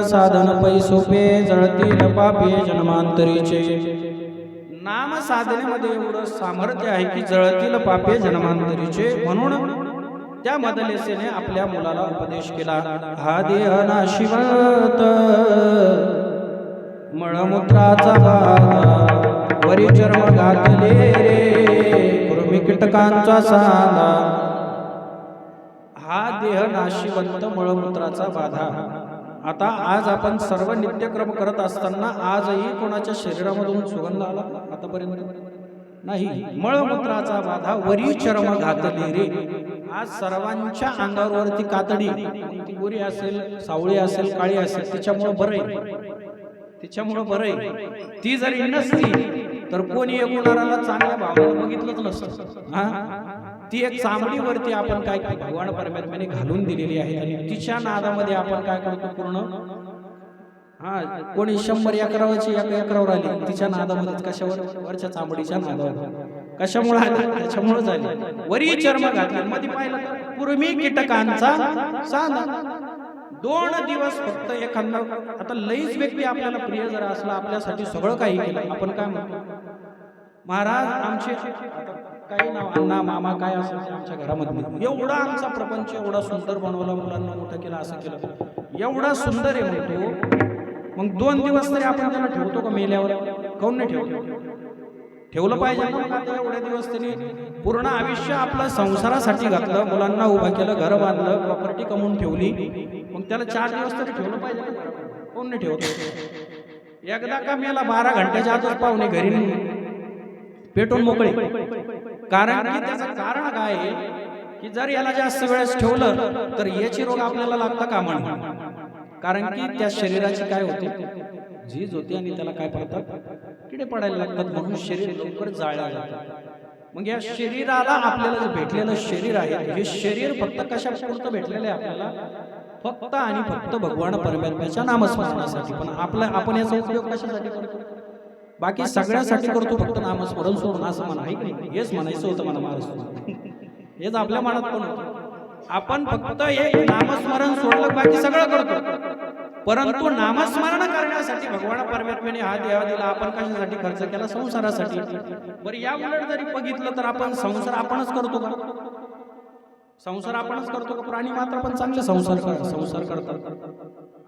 साधन पैसोपे जळतील पापे जन्मांतरीचे. नाम साधनेमध्ये एवढं सामर्थ्य आहे की जळतील पापे जन्मांतरीचे. म्हणून त्या मदलेसेने आपल्या मुलाला उपदेश केला, हा देह नाशिवत मळमूत्राचा बाधा, वरी चर्म घातले रे कृमी कीटकांचा सांधा. हा देह नाशिवंत मळमूत्राचा बाधा. आता आज आपण सर्व नित्यक्रम करत असताना आजही कोणाच्या शरीरामधून सुगंध आला आतापर्यंत नाही. मळमूत्राचा बाधा वरी चर्म घातले रे. आज सर्वांच्या अंगावरती कातडी, ती गोरी असेल, सावळी असेल, काळी असेल, तिच्यामुळे बरं आहे, तिच्यामुळे बरं आहे. ती जरी नसती तर कोणी एकूणाला चांगल्या भावनेने बघितलंच नसतं. ती एक चामडीवरती आपण काय भगवान परमात्म्याने घालून दिलेली आहे आणि तिच्या नादामध्ये आपण काय करतो पूर्ण. कोणी 100 एकरावरची एकरावर आली तिच्या नादामध्ये, कशावर? वरच्या चामडीच्या नादावर. कशामुळे आली? त्याच्यामुळे झाली. वरी चर्म घातले मध्ये पाहिलं कृमी कीटकांचा सांधा. 2 दिवस फक्त एखादा, आता लईच व्यक्ती आपल्याला प्रिय जर असला, आपल्यासाठी सगळं काही केलं, आपण काय म्हणतो महाराज आमचे काही नाव अण्णा मामा काय असेल आमच्या घरामध्ये एवढा आमचा प्रपंच एवढा सुंदर बनवला, मुलांना मोठं केलं, असं केलं, एवढा सुंदर आहे म्हणतो. मग 2 दिवस तरी आपण त्याला ठेवतो का मेल्यावर? काऊन नाही ठेवतो? ठेवलं पाहिजे ना. मग आता एवढे दिवस त्यांनी पूर्ण आयुष्य आपलं संसारासाठी घातलं, मुलांना उभं केलं, घर बांधलं, प्रॉपर्टी कमवून ठेवली, मग त्याला 4 दिवस तरी ठेवलं पाहिजे ना. कोण नाही ठेवत? एकदा का मेला 12 घंट्याच्या आतच पाहुणे घरी पेटून मोकळे. कारण की त्याचं कारण काय आहे की जर याला जास्त वेळेस ठेवलं तर याची रोग आपल्याला लागतं का म्हणून. कारण की त्या शरीराची काय होते, झीज होते आणि त्याला काय पडतात, किडे पडायला लागतात, म्हणून शरीर लवकर जाळलं जातं. मग या शरीराला आपल्याला जे भेटलेलं शरीर आहे, हे शरीर फक्त कशापुरतं भेटलेलं आहे आपल्याला? फक्त आणि फक्त भगवान परमात्म्याच्या नामस्मरणासाठी. पण आपण याचा उपयोग कशासाठी करतो? बाकी सगळ्यासाठी करतो, फक्त नामस्मरण सोडून, असं म्हणा आहे की नाही? हेच म्हणायचं होतं मला महाराज, हेच आपल्या मनात पण होतं. आपण फक्त एक नामस्मरण सोडलं, बाकी सगळं करतो. परंतु नामस्मरण करण्यासाठी भगवान परमात्म्याने हा देह दिला, आपण कशासाठी खर्च केला? संसारासाठी. बरं, या उलट जरी बघितलं तर आपण संसार आपणच करतो का? संसार आपणच करतो का? प्राणी मात्र पण चांगले संसार करतात,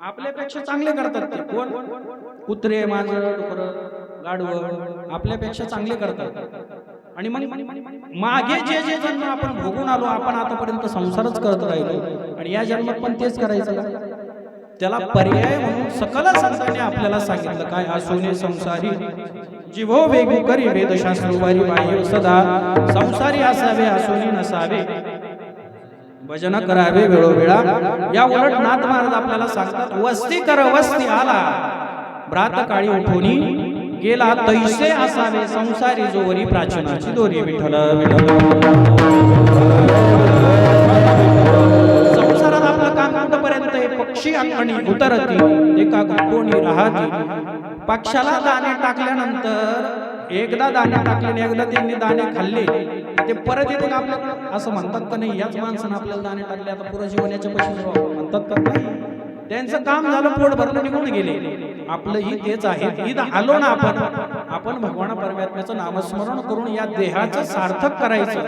आपल्यापेक्षा चांगले करतात. ते कोण? कुत्रे, मांजर, डुकरं, गाढवं आपल्यापेक्षा चांगले करतात. आणि मग मागे जे जे जन्म आपण भोगून आलो, आपण आतापर्यंत संसारच करत राहिलो, आणि या जन्मात पण तेच करायचं. त्याला पर्याय म्हणून सकल संतांनी आपल्याला सांगितलं काय? असोने संसारी जीवो वेगू करी वेदशास्त्र वारी बाह्य सदा, संसारी असावे असोनी नसावे, भजन करावे वेळोवेळा. या उलट नाथ महाराज आपल्याला सांगतात, वस्ती कर वस्ती आला, भ्रात काळी उठोनी गेला, तैसे असावे संसारी जोवरी प्राचीनाची दोरी. विठ्ठल विठ्ठल. संसारात आपलं काम कुठपर्यंत आहे? पक्षी अंगणी उतरती, एका गुंतोणी राहती. पक्षाला दाणे टाकल्यानंतर एकदा दाणे टाकले, एकदा त्यांनी दाणे खाल्ले, ते परत येते का आपल्याकडे? असं म्हणतात का नाही? याच माणसानं आपल्याला दाणे टाकले, आता पुरं जीवन याच्या पैसे म्हणतात का? त्यांचं काम झालं, पोट भरलं, निघून गेले. आपलंही तेच आहे. इथं आलो ना आपण भगवान परमात्म्याचं नामस्मरण करून या देहाचं सार्थक करायचं,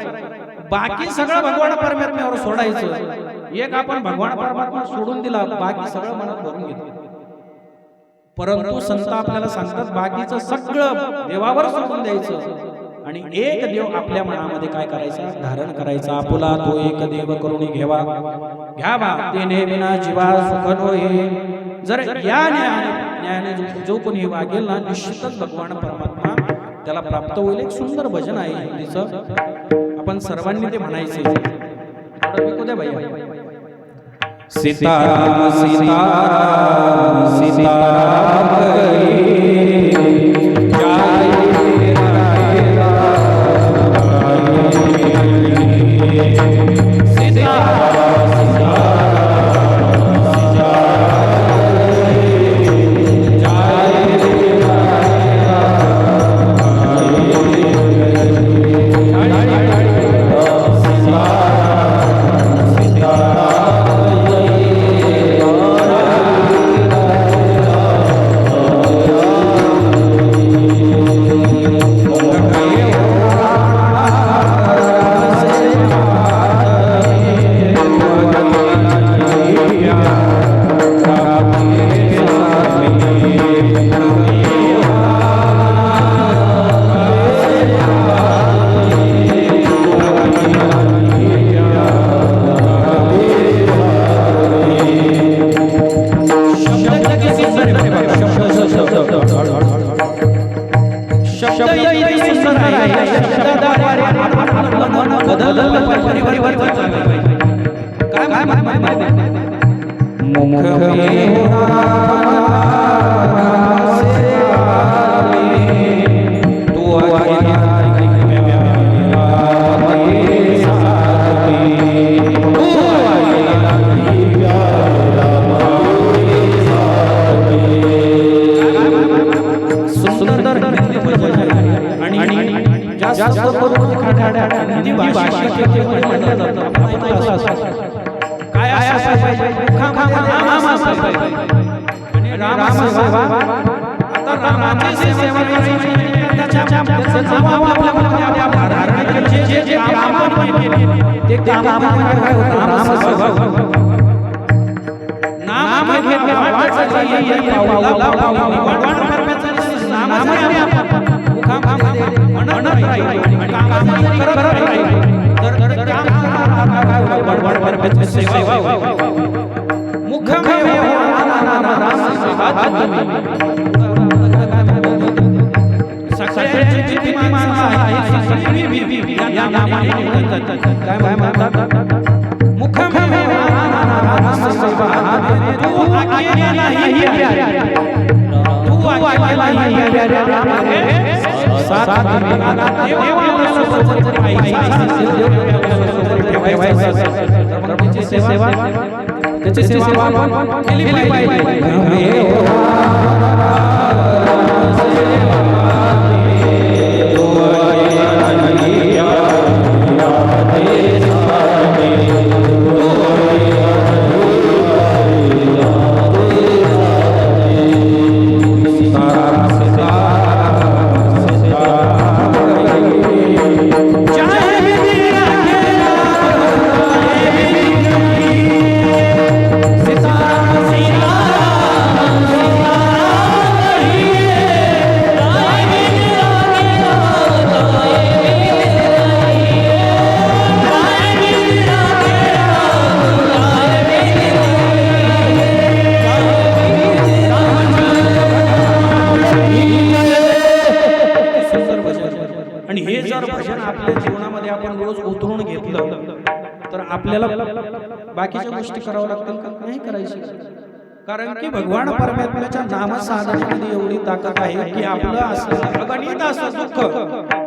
बाकी सगळं भगवान परमात्म्यावर सोडायचं. एक आपण भगवान परमात्मा सोडून दिला, बाकी सगळं मनात भरून घेतलं. परंतु संत आपल्याला सांगतात बाकीचं सगळं देवावर सोडून द्यायचं, आणि एक देव आपल्या मनामध्ये काय करायचा? धारण करायचा. आपुला तो एक देव करून घ्यावा, तेने विना जीवा सुख नोहे. जर या न्यायाने जो कोणी वागेल ना, निश्चितच भगवान परमात्मा त्याला प्राप्त होईल. एक सुंदर भजन आहे हिंदीचं, आपण सर्वांनी ते म्हणायचे. ऐकू द्या बाई. सीताराम सीताराम सीताराम आता रामाची सेवा करायची त्याच्या त्याचं नाव आपल्या धारण जे काम आपण केले ते काम काय होतं नामसेवा नाम घेतले वाचायची पावला भगवान परमेश्वराचं नाम जरी आपण मुखामध्ये म्हणत राहिलो आणि काम जरी करत राहिलो तर त्या भगवान परमेश्वराची सेवा मुखमेव सगळ्याची जितकी माणसं आहेत सगळी या नामाने काय म्हणतात मुखमेव तू अकेला ही प्यारे तू अकेला ही प्यारे साथ में देवासोबत त्याची सेवा केली पाहिजे आपल्याला बाकीच्या गोष्टी कराव्या लागतील का नाही करायची कारण की भगवान परमात्म्याच्या नामसाधनेमध्ये एवढी ताकद आहे की आपलं असलेलं अगणित असं दुःख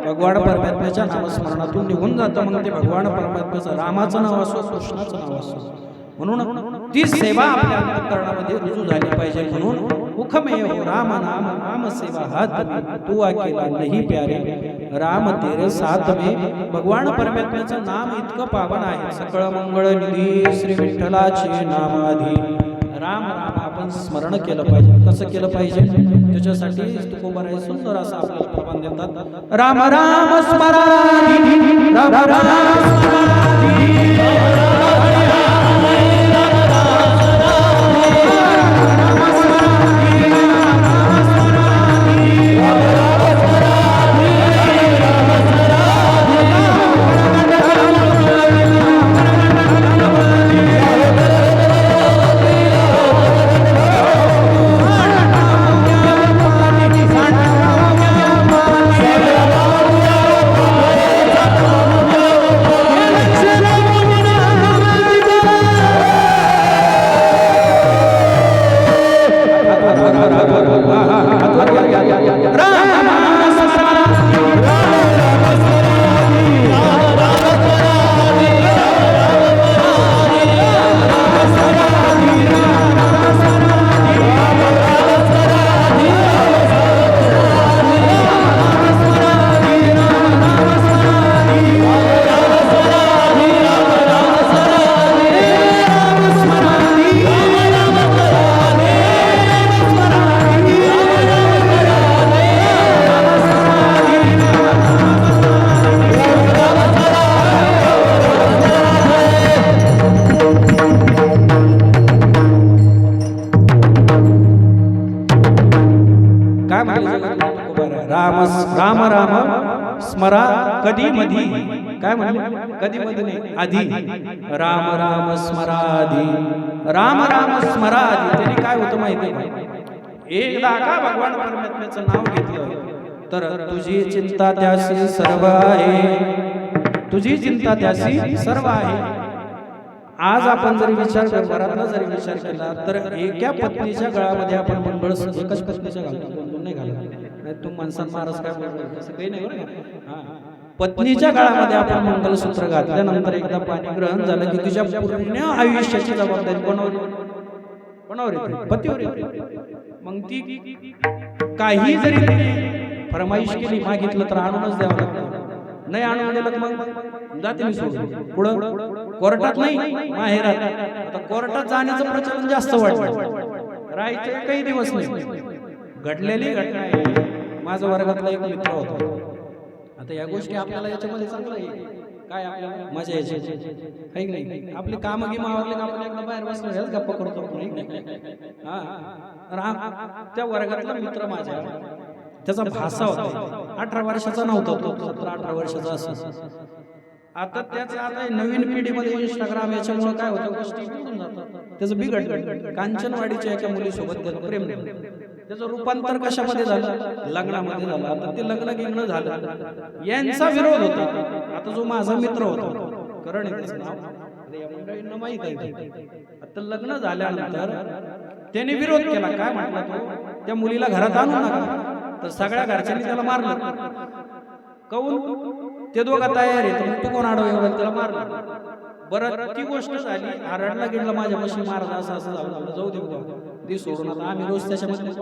भगवान परमात्म्याच्या नामस्मरणातून निघून जातं मग ते भगवान परमात्म्याचं रामाचं नाव असो कृष्णाचं नाव असो म्हणून ती सेवा आपल्या अंतःकरणामध्ये रुजू झाली पाहिजे म्हणून मुखमेव राम नाम नाम सेवा हाथ तू अकेला नहीं प्यारे राम तेरे साथ में भगवान परमात्म्याचं नाम इतकं पावन आहे सकळ मंगळ निधी श्री विठ्ठलाचे नामाधी राम राम आपण स्मरण केलं पाहिजे कसं केलं पाहिजे त्याच्यासाठी तुकोबाराय सुंदर असं आपल्याला प्रमाण देतात राम राम स्मराधी राम राम स्मराधी राम राम स्मरा कधी मधी काय म्हणले कधी मध्ये नाही आधी राम राम स्मराधी राम राम स्मराधी त्याने काय होतं माहिती आहे एकदा का भगवान परमात्म्याचं नाव घेतलं तर तुझी चिंता त्यासी सर्व आहे तुझी चिंता त्यासी सर्व आहे आज आपण जरी विचार घरातला जरी विचार केला तर एका पत्नीच्या गळ्यामध्ये आपण मंगळ एकच पत्नीच्या घालतो दोन नाही घालत तू माणसांना महाराज काय बोलतो तसं काही नाही बरं पत्नीच्या काळामध्ये आपण मंगलसूत्र घातल्यानंतर एकदा पाणी ग्रहण झालं की तुझ्या पूर्ण आयुष्याची जबाबदारी कोणावर येते पतीवर येते मग ती काही जरी फरमाईश केली मागितलं तर आणूनच द्यावं लागतं नाही आणून दिलं मग जाते मी सोडून पुढं कोर्टात नाही माहेरात आता कोर्टात जाण्याचं प्रचलन जास्त वाढलं राहायचं काही दिवस नाही घडलेली घटना आहे माझा वर्गातला एक मित्र होता. आता या गोष्टी आपल्याला याच्यामध्ये चांगलं आहे काय आपल्याला मजा यायची आहे की नाही. आपली कामं गिमं आवरले का आपण एकदा बाहेर बसलो ह्याच गप्पा करतो आपण. हा त्या वर्गातला मित्र माझ्या त्याचा भासा होता 18 वर्षाचा नव्हता तो 17-18 वर्षाचा असं. आता त्याचं आता नवीन पिढीमध्ये इंस्टाग्राम याच्यामुळे काय होतं गोष्टी बिघडून जातात. त्याचं बिघडलं कांचनवाडीच्या एका मुलीसोबत त्याचं प्रेम त्याचं रूपांतर कशामध्ये झालं लग्नामध्ये झालं. आता ते लग्न गिग्न झालं यांचा विरोध होता. आता जो माझा मित्र होता करण आहे त्याचं नाव या मंडळींना माहित आहे. आता लग्न झाल्यानंतर त्याने विरोध केला काय म्हटला तो त्या मुलीला घरात आणू नका. तर सगळ्या घरच्यांनी त्याला मारलं. काऊन ते दोघं तयार आहे तर तू कोण आडव एवढं त्याला मारलं. बरं ती गोष्ट झाली आरडला गेला माझ्या मशी महाराज असं असं झालं जाऊ दे दे सोडून. आता आम्ही रोज त्याच्यामध्ये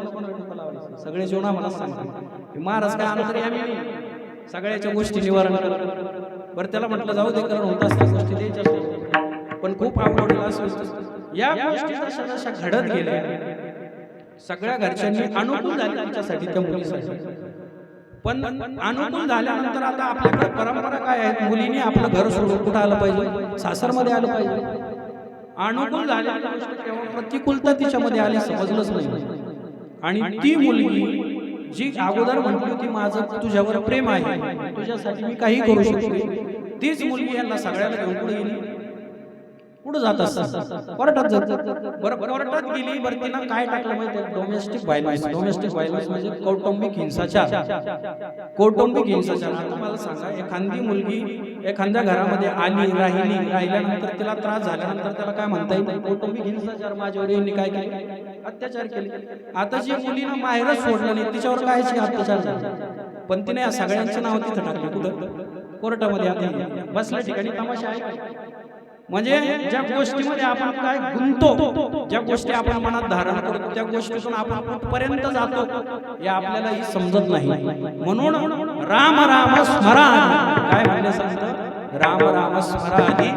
सगळे जेवण आम्हाला सांगतो महाराज काय आलं तरी आम्ही सगळ्याच्या गोष्टी निवारण करत. बरं त्याला म्हटलं जाऊ दे कारण होत असल्या गोष्टी द्यायच्या पण खूप आवडलं असं या गोष्टी जशा घडत गेल्या सगळ्या घरच्यांनी अनुकूल झाले त्याच्यासाठी त्या मुलीसाठी. पण अनुकूल झाल्यानंतर आता आपल्याकडे परंपरा काय आहे मुलीने आपलं घर सोडून कुठं आलं पाहिजे सासरमध्ये आलं पाहिजे. अनुकूल झाल्याच्या गोष्ट केव्हा प्रतिकूलता तिच्यामध्ये आली समजलंच नाही. आणि ती मुलगी जी अगोदर म्हटली होती माझं तुझ्यावर प्रेम आहे तुझ्यासाठी मी काही करू शकते तीच मुलगी यांना सगळ्याला घेऊन पुढे गेली. पुढे जात असतात कोर्टात जात. बरं कोर्टात गेली बरं तिला काय टाकलं माहिती डोमेस्टिक व्हायलन्स. डोमेस्टिक व्हायलन्स म्हणजे कौटुंबिक हिंसाचार. कौटुंबिक हिंसाचार. आता मला सांगा एखादी मुलगी एखाद्या घरामध्ये आली राहिल्यानंतर तिला त्रास झाल्यानंतर त्याला काय म्हणता येईल कौटुंबिक हिंसाचार. माझ्यावर यांनी काय केले अत्याचार केले. आता जी मुलीनं माहेरच सोडलं नाही तिच्यावर काय अत्याचार झाला पण तिने या सगळ्यांचे नाव तिथं टाकले कुठं कोर्टामध्ये. आता बसल्या ठिकाणी तमाशा आहे. म्हणजे ज्या गोष्टीमध्ये आपण काय गुंतो ज्या गोष्टी आपण मनात धारण करतो त्या गोष्टीतून आपण कुठपर्यंत जातो हे आपल्यालाही समजत नाही. म्हणून राम राम स्मरा काय म्हणले संत राम राम स्मराधी.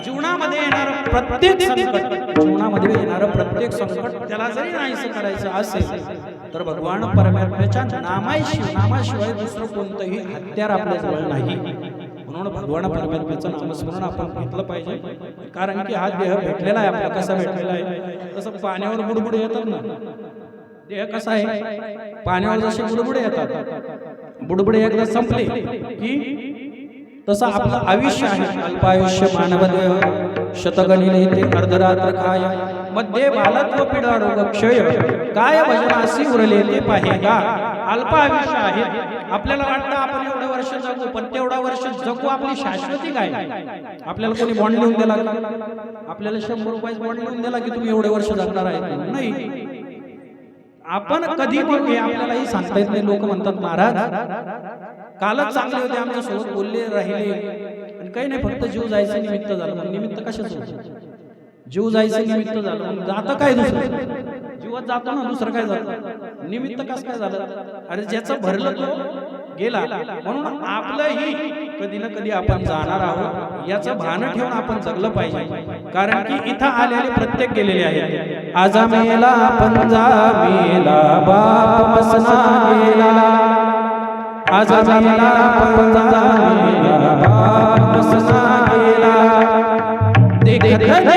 जीवनामध्ये येणारं प्रत्येक संकट जीवनामध्ये येणारं प्रत्येक संकट त्याला जरी नाहीसं करायचं असेल तर भगवान परमात्म्याच्या नामाशिवाय दुसरं कोणतंही हत्यार आपल्या जवळ नाही. म्हणून भगवान परमात्म्याचं नामस्मरण आपण घेतलं पाहिजे. कारण की हा देह भेटलेला आहे आपला कसा भेटलेला आहे तसं पाण्यावर बुडबुडे येतात ना. देह कसा आहे पाण्यावर जसे बुडबुडे येतात बुडबुडे एकदा संपले की तसं आपलं आयुष्य आहे. अल्पायुष्य मानवदेह शतगणिले ते अर्धरात्र काय मध्ये बालत्व पिढा रोग क्षय काय भजनासी उरले ते पाहेगा. अल्पायुष्य आहे. आपल्याला वाटतं आपण एवढं वर्ष जगू पण तेवढा वर्ष जगू आपली शाश्वती काय. आपल्याला कोणी बॉन्ड लिहून दिला आपल्याला 100 रुपये बॉन्ड लिहून दिला की तुम्ही एवढे वर्ष जगणार आहे नाही. आपण कधी मग हे आपल्यालाही सांगता येत नाही. लोक म्हणतात महाराज कालच चांगले होते आमच्या सोबत बोलले राहिले आणि काही नाही फक्त जीव जायचं निमित्त झालं. निमित्त कशाचं जीव जायचं निमित्त झालं जातं काय दुसरं जीवात जातो ना दुसरं काय जातं निमित्त कसं काय झालं. अरे ज्याचं भरलं तो गेला. म्हणून आपलंही कधी ना कधी आपण जाणार आहोत याचं भान ठेवून आपण जगलं पाहिजे. कारण की इथं आलेले प्रत्येक गेलेले आहे. आजा मेला पंजा मेला बाप मसना गेला आजा मेला पंजा मेला बाप मसना गेला देखत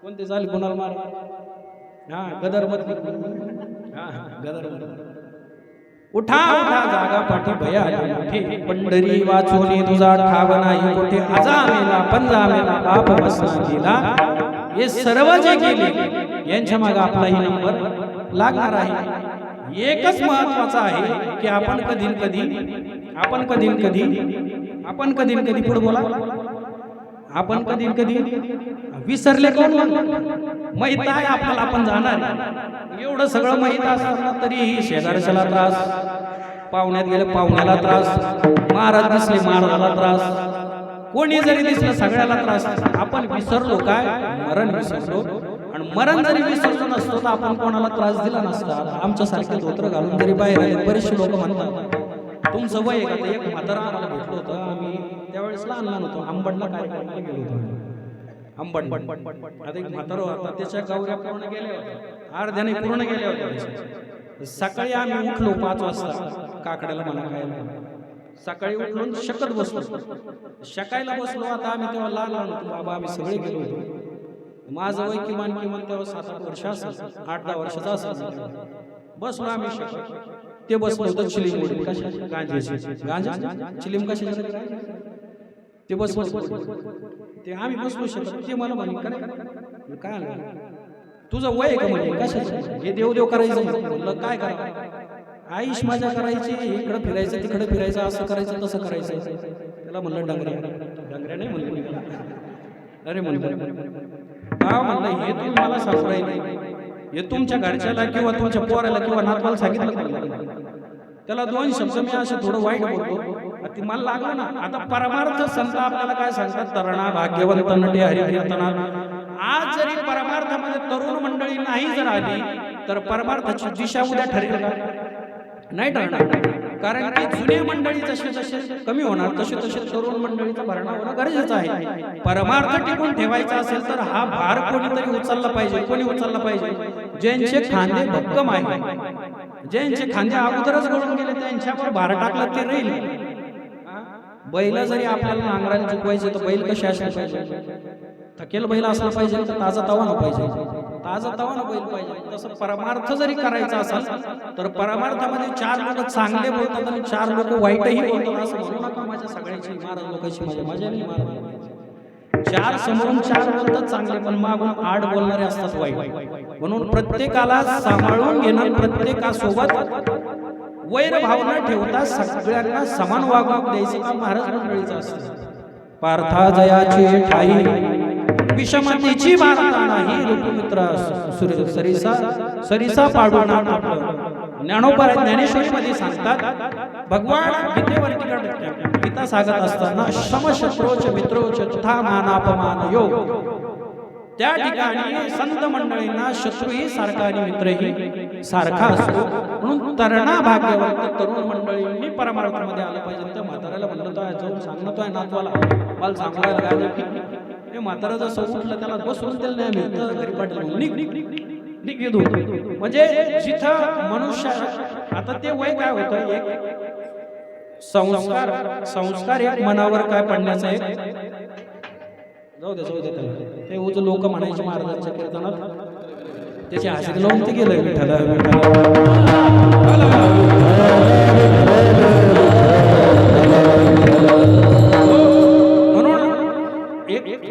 कोणते झाले कोणाला मार हा गदर मधली गदर उठा उठा जागा पाठी भया उठे पंढरी वाचोनी तुझा ठाव नाही कुठे आजा मेला पंजा मेला बाप बसला गेला. हे सर्व जे गेले यांच्या मागे आपलाही नंबर लागणार आहे. एकच महत्वाचं आहे की आपण कधी पुढे बोला आपण कधी विसरले कोण माहित आहे आपल्याला आपण जाणार एवढं सगळं माहित असताना तरीही शेजारच्याला त्रास पाहुण्यात गेले पाहुण्याला त्रास महाराज दिसले महाराजाला त्रास कोणी जरी दिसलं सगळ्याला त्रास. आपण विसरलो काय, मरण विसरलो. आणि मरण जरी विसरलो नसतो तर आपण कोणाला त्रास दिला नसता. आमच्यासारखे धोत्र घालून जरी बाहेर आले, बरेचसे लोक म्हणतात तुमचं वय का. एक म्हातारा आम्हाला भेटलो होतं, आम्ही त्यावेळेस लहान होतो, आंबडला कार्यक्रमाला गेलो होतो. आंबड आता एक म्हातारा होता, त्याच्या गौऱ्या पूर्ण गेल्या होत्या, अर्ध्याने पूर्ण गेल्या होत्या. सकाळी आम्ही उठलो 5 वाजता, काकड्याला मला खायला. सकाळी उठून शकत बसलो, शकायला बसलो. आता आम्ही तेव्हा लहान होतो बाबा, आम्ही सगळे गेलो होतो. माझं वय किमान तेव्हा 7-8 वर्ष असेल, 8-10 वर्षाचा असेल. बसलो आम्ही शकत. ते बसलो होतं चिलीम, कशा गांजा चिलीम कशा ते बसलो. ते आम्ही बसलो शकत. ते मला म्हणे काय आलं तुझं वय का, म्हणजे कशाचं हे देव करायचं. म्हणलं काय करावं, आईश मजा करायची, इकडं फिरायचं तिकडे फिरायचं, असं करायचं तसं करायचं. त्याला म्हणलं डंगऱ्या नाही म्हणलं. अरे म्हणलं का, म्हणलं हे तुम्ही मला सांगू राहिले, हे तुमच्या घरच्याला किंवा तुमच्या पोराला किंवा नातवाला सांगितलं. त्याला 2 शब्द मी असे थोडं वाईट बोलतो, ती मला लागलं ना. आता परमार्थ संत आपल्याला काय सांगतात, तरणा भाग्यवंत नटे हरिकीर्तना. आज जरी परमार्थामध्ये तरुण मंडळी नाही जर आली तर परमार्थाची दिशा उद्या ठरेल का, नाही ठरणार. कारण की जुने मंडळी जसे जसे कमी होणार तसे तसे तरुण मंडळीचा भरणा होणं गरजेचं आहे. परमार्थ टिकून ठेवायचा असेल तर हा भार कोणीतरी उचलला पाहिजे. कोणी उचलला पाहिजे, ज्यांचे खांदे भक्कम आहे, ज्यांचे खांदे अगोदरच गळून गेले, त्यांच्यावर भार टाकला ते राहील. बैल जरी आपल्याला नांगराला चुकवायचे तर बैल कसे असले पाहिजे, थकेल बैल असला पाहिजे तर ताजा तवाना पाहिजे, ताजा तवाना बैल पाहिजे. तसं परमार्थ जरी करायचा असेल तर परमार्थामध्ये 4 लोक चांगले बोलतात आणि 4 लोक वाईटही बोलतात. असं म्हणू नका माझ्या सगळ्यांची महाराज लोकांची माझ्या नाही महाराज. 4 समोरून 4 बोलतात चांगले, पण मागून 8 बोलणारे असतात वाईट. म्हणून प्रत्येकाला सांभाळून घेणं, प्रत्येकासोबत वैर भाव न ठेवता सगळ्यांना समान वागणूक द्यायचं काम महाराज मंडळीचं असतं. पार्था जयाची ठाई विषमतेची वार्ता नाही, ऋतुमित्रा सरिसा पाडू ना. ज्ञानोबा ज्ञानेश्वरी मध्ये सांगतात, भगवान गीतेवरती गीता सांगत असताना समशत्रोच मित्रोच तथा मानापमान योग. त्या ठिकाणी संत मंडळींना शत्रूही सारखा आणि मित्रही सारखा असतो. म्हणून तरणा भाग्यवंत तरुण मंडळींनी परमार्थामध्ये आलं पाहिजे. त्या म्हाताऱ्याला म्हणलं तर जाऊन सांगतोय नातवाला, मला सांगायला काय हे म्हातारा जसं उठलं त्याला बसवून दिलं नाही आम्ही, घरी पाठवलं निघ होतो. म्हणजे जिथं मनुष्य, आता ते वय काय होतं, एक संस्कार एक मनावर काय पडण्याचा एक, जाऊ दे त्याला ते उज लोक म्हणायचे महाराजांच्या कीर्तनात, त्याची हाजिरी लावून ते गेलं एक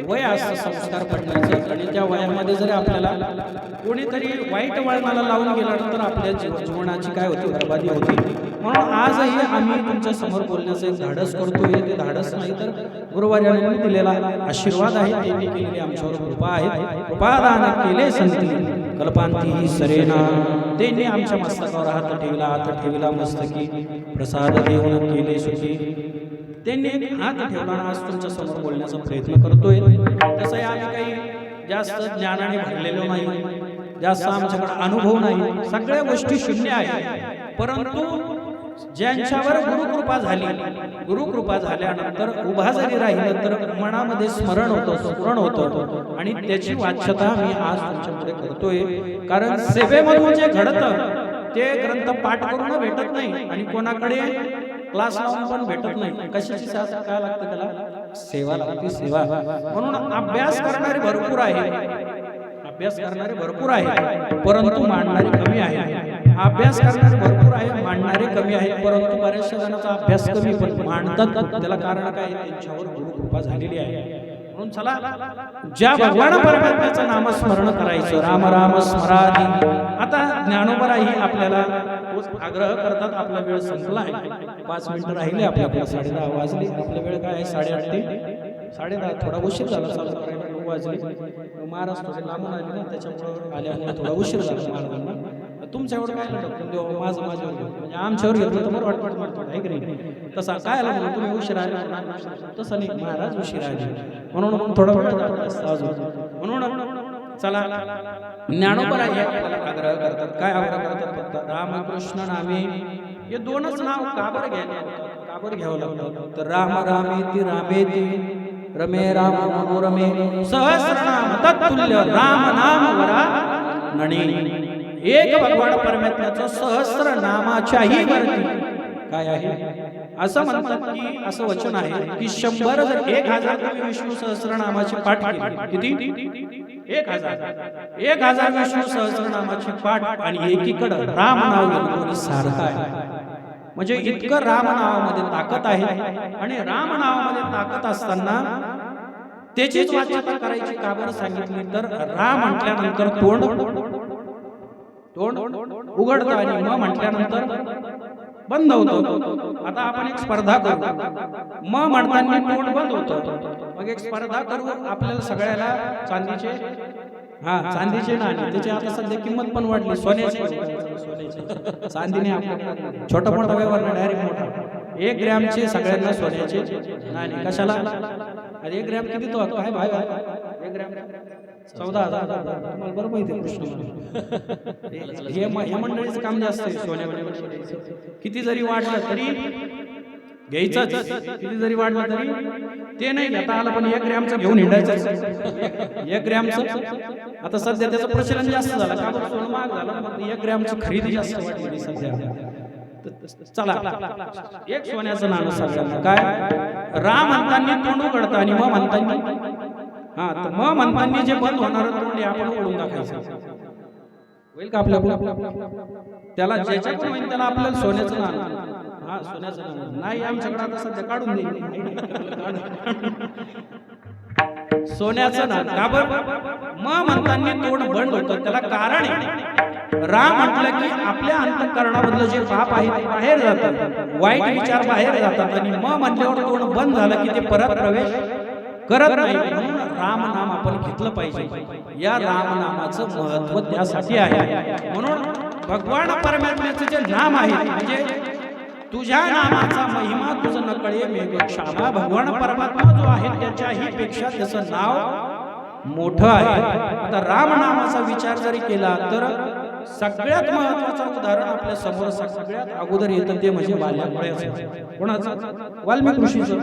वय असतं संस्कार पडण्याचं. आणि त्या वयामध्ये जरी आपल्याला कोणीतरी वाईट वळणाला लावून गेलं तर आपल्या जीवनाची काय होती, बर्बादी होती. म्हणून आजही आम्ही तुमच्या समोर बोलण्याचं एक धाडस करतोय. ते धाडस नाही तर गुरुवार्यांनी दिलेला आशीर्वाद आहे, त्यांनी केलेली आमच्यावर कृपा आहे. कृपादान केले संती कल्पांती सरेना, त्यांनी आमच्या मस्तकावर हात ठेवला मस्तकी, प्रसाद देऊन केले सुखी. त्यांनी हात ठेवला. आज तुमच्या समोर बोलण्याचा प्रयत्न करतोय. तसंही आम्ही काही जास्त ज्ञानाने भरलेलो नाही, जास्त आमच्याकडे अनुभव नाही, सगळ्या गोष्टी शून्य आहे. परंतु ज्यांच्यावर गुरुकृपा झाल्यानंतर उभा जरी राहिलं तर मनामध्ये स्मरण होतं आणि त्याची वाच्यता मी आज तुमच्याकडे करतोय. कारण सेवेमधून जे घडतं ते ग्रंथ पाठ करून भेटत नाही आणि कोणाकडे क्लास लावून पण भेटत नाही. कशाची काय लागतं त्याला, सेवा लागते, सेवा. म्हणून अभ्यास करणारे भरपूर आहे, परंतु मांडणारे कमी आहे. अभ्यास करणारे भरपूर आहे, मांडणारे कमी आहे. परंतु बऱ्याचशा जणांचा अभ्यास कमी पण मांडतात. त्याला कारण काय, त्यांच्यावर गुरुकृपा झालेली आहे. म्हणून चला ज्या भगवान परमात्म्याचं नामस्मरण करायचं, राम राम स्मराधी. आता ज्ञानोबराही आपल्याला तोच आग्रह करतात. आपला वेळ संपला आहे, 5 मिनिटं राहिले आपल्याला, 10:30 वाजले. आपला वेळ काय आहे, 8:30 ते 10:30. थोडा उशीर झाला चालू करायला, 9 वाजले. महाराज थोडे लांबून आले ना, त्याच्यामुळे आल्यामुळे थोडा उशीर झाला महाराजांना. तुमच्या एवढं काय लढत देव माझं माझ्यावर घेऊ म्हणजे आमच्यावर घेतलं तर बरं वाटतं आहे की नाही तसा काय आला म्हणून तुम्ही उशीर आले तसं नाही महाराज उशीर आले म्हणून थोडं अजून म्हणून चला ज्ञानोबा हे आपल्याला आग्रह करतात काय आग्रह करतात फक्त रामकृष्ण नामे हे दोनच नाव का बरं घ्यावं लागतं तर राम रामेति रामेति रमे राम मनोरमे सहस्रनाम तत्तुल्य राम नाम वरा नणी एक भगवान परमात्म्याचं सहस्र नामाच्याही वरती काय आहे असं म्हणतात की असं वचन आहे की 100 जर 1000 तुम्ही विष्णू सहस्रनामाचे पाठ केले किती 1000 विष्णू सहस्रनामाचे पाठ आणि एकीकडे राम नाव घेऊन सारखं आहे म्हणजे इतकं राम नावामध्ये ताकद आहे आणि राम नावामध्ये ताकद असताना त्याचीच वाच्यता करायची का बरं सांगितली तर राम म्हटल्यानंतर तोंड उघडतं आणि म म्हटल्यानंतर बंद होतं आता आपण एक स्पर्धा करू म म्हणताना तोंड बंद होतं मग एक स्पर्धा करू आपल्याला सगळ्याला चांदीचे नाणे त्याची आता सध्या किंमत पण वाढली सोन्याची चांदीने आपल्याला छोटा मोठा व्यवहार नाही डायरेक्ट मोठा 1 ग्रॅमचे सगळ्यांना सोन्याचे नाणे कशाला 1 ग्रॅम किती तो काय भाग 1 ग्रॅम 14,000 तुम्हाला बरं माहिती आहे कृष्ण हे मंडळीचं काम जास्त आहे सोन्यामध्ये किती जरी वाढलं तरी घ्यायचंच किती जरी वाढलं तरी ते नाही घेता आलं पण 1 ग्रॅमचं घेऊन हिंडायचं 1 ग्रॅमचं आता सध्या त्याचं प्रचलन जास्त झालं का बरं सोनं महाग झालं मग 1 ग्रॅमची खरेदी जास्त वाढली सध्या चला एक सोन्याचं नाणं सगळ्यांना काय राम म्हणताना तोंड उघडतं आणि म म्हणताना तर म म्हणताना जे बंद होणार तोंड आपण ओढून दाखवायचं होईल का आपल्या त्याला ज्याच्याकडून होईल त्याला आपल्याला सोन्याचं नाणं सोन्याचं नाणं नाही आमच्याकडे आता सध्या काढून देईल सोन्याचं नाणं का बरं म म्हणताना तोंड बंद होतं त्याला कारण आहे राम म्हटलं की आपल्या अंतःकरणामधलं जे पाप आहे ते बाहेर जातात वाईट विचार बाहेर जातात आणि म म्हटल्यावर तोंड बंद झालं की ते परत प्रवेश करत नाही म्हणून राम नाम आपण घेतलं पाहिजे या राम नामाचं महत्व त्यासाठी आहे म्हणून भगवान परमात्म्याचं जे नाम आहे म्हणजे तुझ्या नामाचा महिमा तुझं नकळे मेघक्षामा भगवान परमात्मा जो आहे त्याच्याही पेक्षा त्याचं नाव मोठं आहे आता राम नामाचा विचार जरी केला तर सगळ्यात महत्वाचं उदाहरण आपल्या समोर सगळ्यात अगोदर येतं ते म्हणजे वाल्मिकी कोणाचं वाल्मिकी ऋषीचं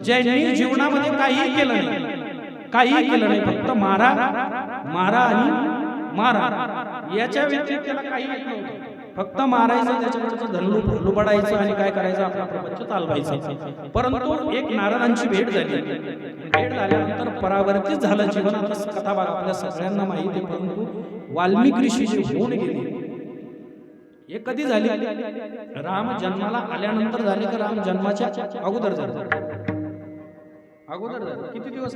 ज्यांनी जीवनामध्ये काहीही केलं नाही फक्त मारा आणि मारा याच्या व्यतिरिक्त त्याला काही येत नव्हतं फक्त मारायचं त्याच्याकडचं धन लुबाडायचं आणि काय करायचं आपला प्रपंच चालवायचं परंतु एक नारदांची भेट झाल्यानंतर परावर्तित झालं जीवन आता कथा बघा आपल्या सगळ्यांना माहिती आहे परंतु वाल्मिकी ऋषी जे होऊन गेले हे कधी झाले राम जन्माला आल्यानंतर झाले का राम जन्माच्या अगोदर झाले किती दिवस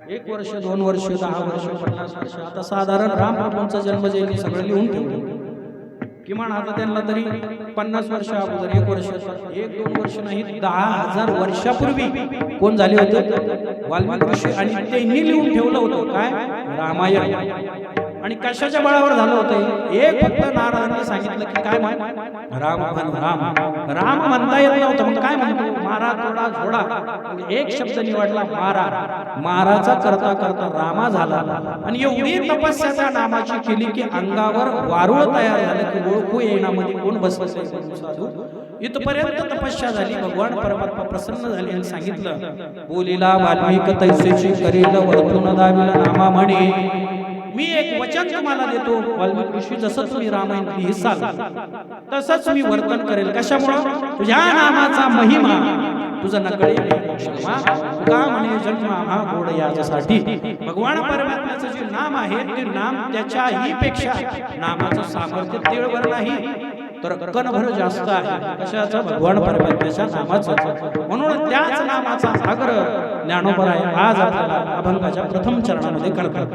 1 वर्ष 2 वर्ष 10 वर्ष 50 वर्ष आता साधारण रामप्रभूंचा जन्म जयंती सगळं लिहून ठेवलं किमान आता त्यांना तरी 50 वर्ष अगोदर 1 वर्ष 1-2 वर्ष नाही 10,000 वर्षापूर्वी कोण झाले होते वाल्मिकी ऋषी आणि त्यांनी लिहून ठेवलं होतं काय रामायण आणि कशाच्या बळावर झालं होतं एक फक्त नारदांनी सांगितलं की काय राम राम म्हणता येत नव्हतं मग काय म्हणतो मारा थोडा झोडा एक शब्द निवडला माराचा करता करता रामा झाला आणि एवढी तपस्या त्या नामाची केली की अंगावर वारुळ तयार झालं की ओळखू येण्यामध्ये कोण बसले साधू इथपर्यंत तपस्या झाली भगवान परमात्मा प्रसन्न झाले आणि सांगितलं बोलीला वाल्मिक तैसेची करील वर्तुन दाविला नामा म्हणे मी एक वचन तुम्हाला देतो वाल्मिकी ऋषी जसं तुम्ही रामायण लिहिसाल तसंच मी वर्तन करेल कशामुळे तुझ्या नामाचा महिमा तुझं नकळे क्षमा का म्हणे जन्म हा गोड याच्यासाठी भगवान परमात्म्याचं जे नाम आहे ते नाम त्याच्याही पेक्षा नामाचं सामर्थ्य तिळभर नाही तर कणभर जास्त आहे कशाचं भगवान परमात्म्याच्या नामाचं म्हणून त्याच नामाचा आग्रह ज्ञानोबा आहे आज आपल्याला अभंगाच्या प्रथम चरणामध्ये करतात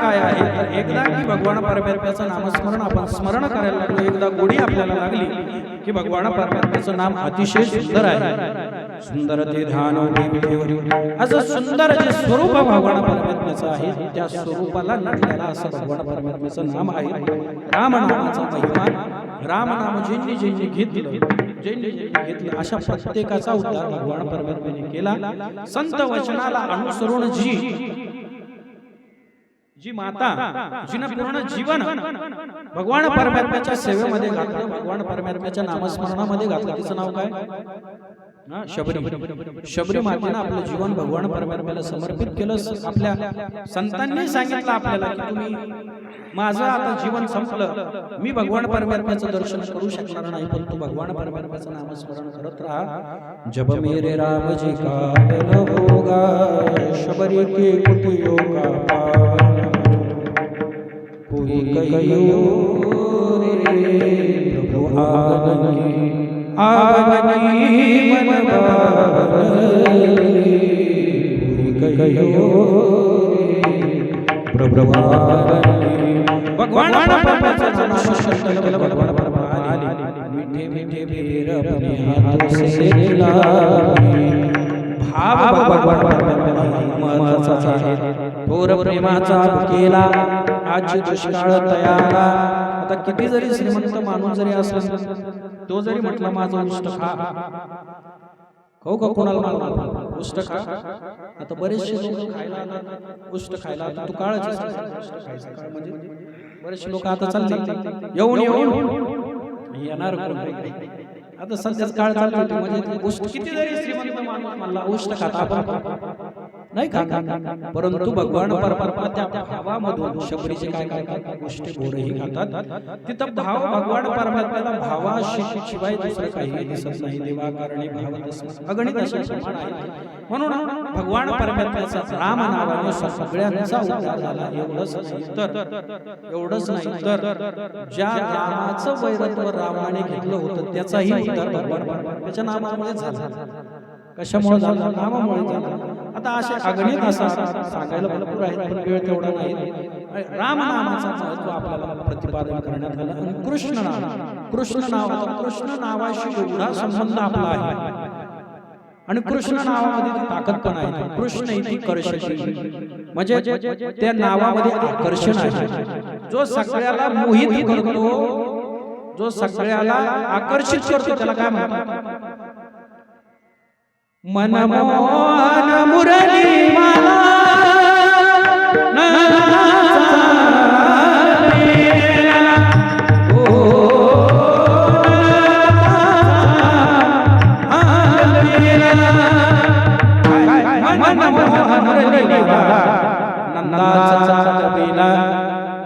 काय आहे तर एकदा की भगवान परमात्म्याचं नामस्मरण आपण स्मरण करायला लागलो, एकदा गोडी आपल्याला लागली की भगवान परमात्म्याचं नाम अतिशय सुंदर आहे. सुंदर ते ध्यान असं सुंदर जे स्वरूप भगवान परमात्म्याचं आहे त्या स्वरूपाला नटलेला असं भगवान परमात्म्याचं नाम आहे. राम नामाचा महिमा, राम नाम ज्यांनी ज्यांनी घेतलं अशा प्रत्येकाचा उद्धार भगवान परमात्म्याने केला. संत वचनाला अनुसरून जी माता जिने पूर्ण जीवन भगवान परमात्म्याच्या सेवेमध्ये घातलं, भगवान परमात्म्याच्या नामस्मरणामध्ये घातलं, तिचं नाव काय? शबरी मातेने आपलं जीवन भगवान परमात्म्याला समर्पित केलं. आपल्या संतांनी सांगितलं आपल्याला की तुम्ही माझं आता जीवन संपलं, मी भगवान परमात्म्याचं दर्शन करू शकणार नाही, पण तू भगवान परमात्म्याचं नामस्मरण करत राहा. जब मेरे राम जी का बल होगा, शबरी के कुटी योगा पावन, कोई कहियो रे प्रभु आवनी मन बावली, कोई कहियो रे प्रभु आवनी. भगवान परमात्म्याचं नाम भगवान परमात्मा मीठे मीठे बेर अपने हाथों से खिलाए. भाव भगवान परमात्म्याचा आहे, थोर प्रेमाचा केला आज दुष्काळ तयारा. आता किती जरी श्रीमंत माणूस जरी असला, तो जरी म्हटला माझं उष्ट खा, खाऊ का कोणाला मारला उष्ट खा. आता बरेचसे लोक खायला उष्ट खायला, तू काळच म्हणजे बरेचसे लोक आता चालले येऊन येणार आता सध्याच काळ चालू होती. म्हणजे उष्ट किती जरी श्रीमंत माणूस म्हणला उष्ट खाता आपण नाही का, परंतु भगवान परमात्मा त्या भावामधून शबरीचे काय काय काय गोष्टी गोडही खातात. तिथं भाव भगवान परमात्म्याला भावाशिवाय दुसरं काही दिसत नाही. देवा कारणे भाव अगणित असे समान आहे. म्हणून भगवान परमात्म्याचा राम नावाने सगळ्यांचा उद्धार झाला. एवढंच नाही तर ज्या रामाचं वैरत्व रामाने घेतलं होतं त्याचाही उद्धार भगवान परमात्म्याच्या नामामुळे झाला. कशामुळे झाला? नामामुळे झाला. आता असे अगणित असं सांगायला भरपूर आहेत, पण वेळ तेवढा नाही. राम नामाचं महत्व आपल्याला प्रतिपादन करण्यात आलं. आणि कृष्ण नावाशी एवढा संबंध आपला आहे आणि कृष्ण नावामध्ये ताकद पण आहे. कृष्ण इति कर्षति म्हणजे त्या नावामध्ये आकर्षण आहे. जो सगळ्याला मोहित करतो, जो सगळ्याला आकर्षित करतो, त्याला काय म्हणतात? मनमोहन मुरली माला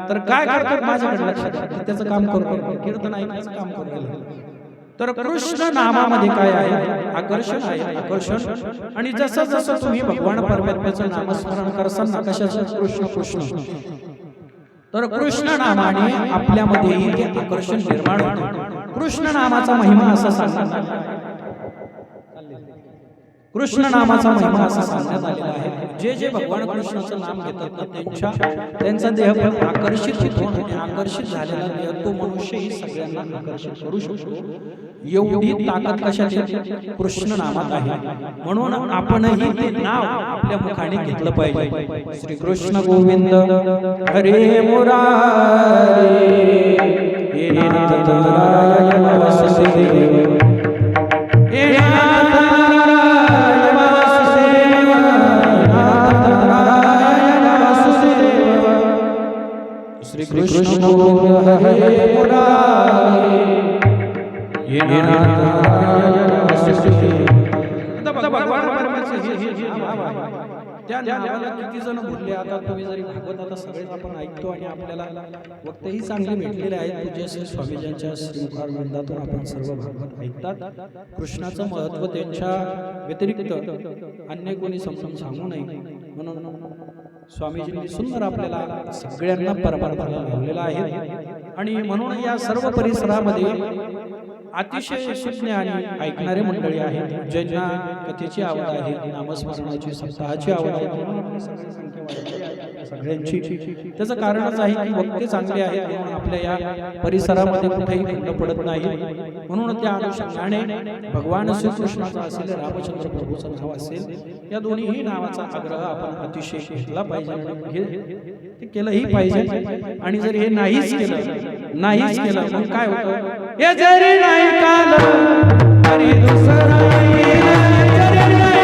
तर काय करतात माझ्याकडे लक्षात, त्याचं काम करू कीर्तन ऐकायचं काम करू. तर कृष्ण नामामध्ये काय आहे? आकर्षण आहे, आकर्षण. आणि जसं जसं तुम्ही भगवान परमात्म्याचं नामस्मरण करसाल ना, कशाचं? कृष्ण कृष्ण, तर कृष्ण नामाने आपल्यामध्येही ते आकर्षण निर्माण होते. कृष्ण नामाचा महिमा असा सांगतात, कृष्ण नामाचा महिमा असा सांगण्यात आलेला आहे. जे जे भगवान कृष्णाचं नाम घेतात ना, त्यांचा देह पण आकर्षित होतो. आणि आकर्षित झालेला देह तो मनुष्यही सगळ्यांना आकर्षित करू शकतो. एवढी ताकद कशाची? कृष्ण नामात आहे. म्हणून आपणही ते नाव आपल्या मुखाने घेतलं पाहिजे. श्री कृष्ण गोविंद हरे मुरारी, हे नाथ नारायण वासुदेव, हे नाथ नारायण वासुदेव, नाथ नारायण वासुदेव. श्री कृष्ण गोविंद हरे मुरारी, हे नाथ नारायण वासुदेव. भगवान त्या नावाला किती जण बोलले. आता तुम्ही जरी भागवत आता सगळेच आपण ऐकतो आणि आपल्याला वक्तही चांगले भेटलेले आहेत. पूज्य श्री स्वामीजींच्या श्रीमुखार वृंदातून आपण सर्व भागवत ऐकतात. कृष्णाचं महत्व त्यांच्या व्यतिरिक्त अन्य कोणी समजून सांगू नये म्हणून स्वामीजींनी सुंदर आपल्याला सगळ्यांना परमार्थाला लावलेला आहे. आणि म्हणून या सर्व परिसरामध्ये अतिशय सुज्ञ आणि ऐकणारे मंडळी आहेत, ज्यांना कथेची आवड आहे, नामस्मरणाची, सप्ताहाची आवड आहे. सगळ्यांची. त्याचं कारणच आहे की वक्ते चांगले आहेत म्हणून आपल्या या परिसरामध्ये कुठेही खंड पडत नाही. म्हणून त्या अनुषंगाने भगवान श्रीकृष्णाचा असेल, रामचंद्र प्रभूचं नाव असेल, या दोन्हीही नावाचा आग्रह आपण अतिशय केला पाहिजे आणि ते केलंही पाहिजे. आणि जर हे नाहीच केलं मग काय होतं? हे जरी नाही कालं तरी दुसरा येईल, जरी नाही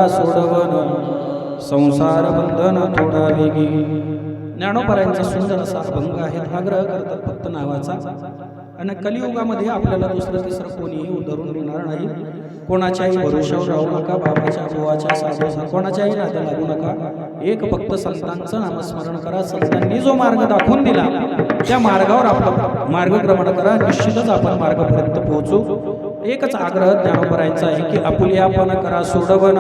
करा सोडवन संसार बंधन थोडा वेगी. ज्ञानोबरायांचा सुंदर असा अभंग आहे. आग्रह करतात फक्त नावाचा. आणि कलियुगामध्ये आपल्याला दुसरं तिसरं कोणीही उधरून देणार नाही. कोणाच्याही भरोशावर राहू नका. बाबाच्या बुवाच्या साधूचा कोणाच्याही नात्या लागू नका. एक फक्त संतांचं नामस्मरण करा. संतांनी जो मार्ग दाखवून दिला त्या मार्गावर आपला मार्गक्रमण करा. निश्चितच आपण मार्गापर्यंत पोहोचू. एकच आग्रह ज्ञानोबरायांचा आहे की आपुलियापण करा सोडवन.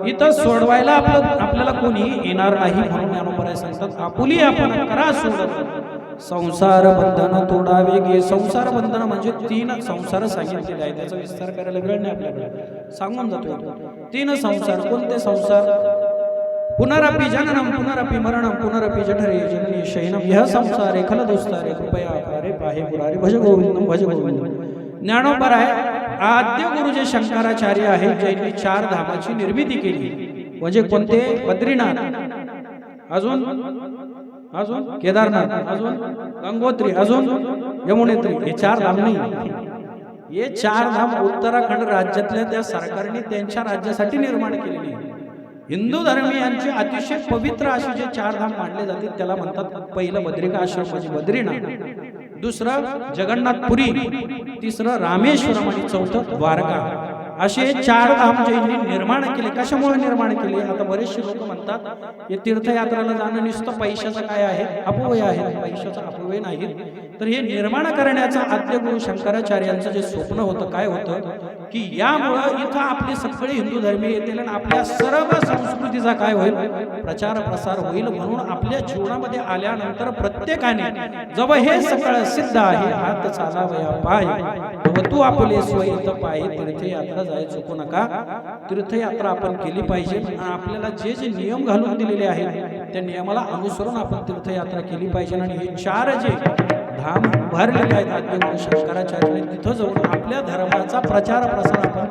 इथं सोडवायला आपल्याला कोणीही येणार नाही म्हणून ज्ञानोबराय सांगतात आपुलियापण करा सोडवन संसार बंधन तोडा वेगे. संसार बंधन म्हणजे 3 संसार सांगितलेले आहे. त्याचा विस्तार करायला वेळ नाही आपल्याकडे. सांगून जातो 3 संसार. कोणते संसार? पुनरपि जननम पुनरपि मरणम पुनरपि जठरे जननी शयनम. यह संसारे खल दुस्तारे कृपया आकारे पाहे पुरारे भज गोविंदम भज गोविंदम. ज्ञानोबराय आद्य गुरु जे शंकराचार्य आहेत ज्यांनी 4 धामाची निर्मिती केली. म्हणजे कोणते? बद्रीनाथ, अजून केदारनाथ, अजून गंगोत्री, अजून यमुनेत्री. हे 4 धाम नाही. हे 4 धाम उत्तराखंड राज्यातल्या त्या सरकारने त्यांच्या राज्यासाठी निर्माण केलेली. हिंदू धर्मीयांचे अतिशय पवित्र असे जे 4 धाम मानले जाते त्याला म्हणतात. पहिलं बद्रिका आश्रम म्हणजे बद्रीनाथ, दुसरं जगन्नाथपुरी, तिसरं रामेश्वरम आणि चौथं द्वारका. असे 4 धाम ज्यांनी निर्माण केले. कशामुळे निर्माण केले? आता बरेचसे लोक म्हणतात हे तीर्थयात्रेला जाणं नुसतं पैशाचं काय आहे? अपव्यय आहे. पैशाचा अपव्यय नाही. तर हे निर्माण करण्याचं आद्य गुरु शंकराचार्यांचं जे स्वप्न होतं काय होतं की यामुळं इथं आपले सगळे हिंदू धर्मीय येतील आणि आपल्या सर्व संस्कृतीचा काय होईल? प्रचार प्रसार होईल. म्हणून आपल्या जीवनामध्ये आल्यानंतर प्रत्येकाने जेव्हा हे सगळं सिद्ध आहे हात चालावया पाय तू आपले स्वयं पाय तीर्थयात्रा जाय चुकू नका. तीर्थयात्रा आपण केली पाहिजे. आपल्याला जे जे नियम घालून दिलेले आहेत त्या नियमाला अनुसरून आपण तीर्थयात्रा केली पाहिजे. आणि हे 4 जे धाम उभारलेले आहेत आद्य गुरु शंकराचार्यांनी तिथं जाऊन आपल्या धर्माचा प्रचार प्रसार आपण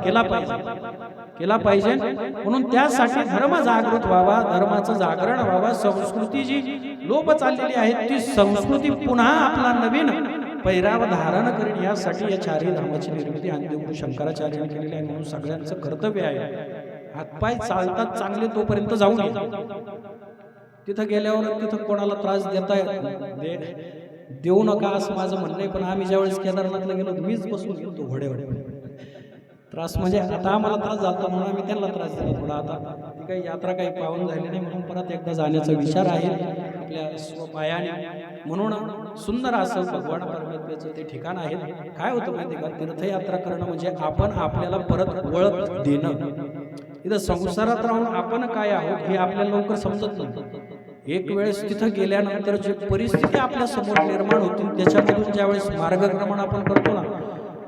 केला पाहिजे. म्हणून त्यासाठी धर्म जागृत व्हावा, धर्माचं जागरण व्हावा. संस्कृती जी लोप चाललेली आहे ती संस्कृती पुन्हा आपला नवीन पैराव धारण करेन यासाठी या 4 धामाची निर्मिती आद्य गुरु शंकराचार्यांनी केलेली आहे. म्हणून सगळ्यांचं कर्तव्य आहे हातपाय चालतात चांगले तोपर्यंत जाऊ नये. तिथं गेल्यावर तिथं कोणाला त्रास देऊ नका असं माझं म्हणणं आहे. पण आम्ही ज्यावेळेस केदारनाथला गेलो मीच बसून गेलो घोड्यावर. त्रास म्हणजे आता आम्हाला त्रास झाला म्हणून आम्ही त्यांना त्रास दिला थोडा. आता ती काही यात्रा काही पावन झाली नाही म्हणून परत एकदा जाण्याचा विचार आहे आपल्या स्वपायाने. म्हणून सुंदर असं भगवान परमेश्वराचं ते ठिकाण आहे. काय होतं माहिती का? तीर्थयात्रा करणं म्हणजे आपण आपल्याला परत ओळख देणं. इथं संसारात राहून आपण काय आहोत हे आपल्याला लवकर समजत नाही. एक वेळेस तिथं गेल्यानंतर जे परिस्थिती आपल्या समोर निर्माण होती त्याच्यामधून ज्यावेळेस मार्गक्रमण आपण करतो ना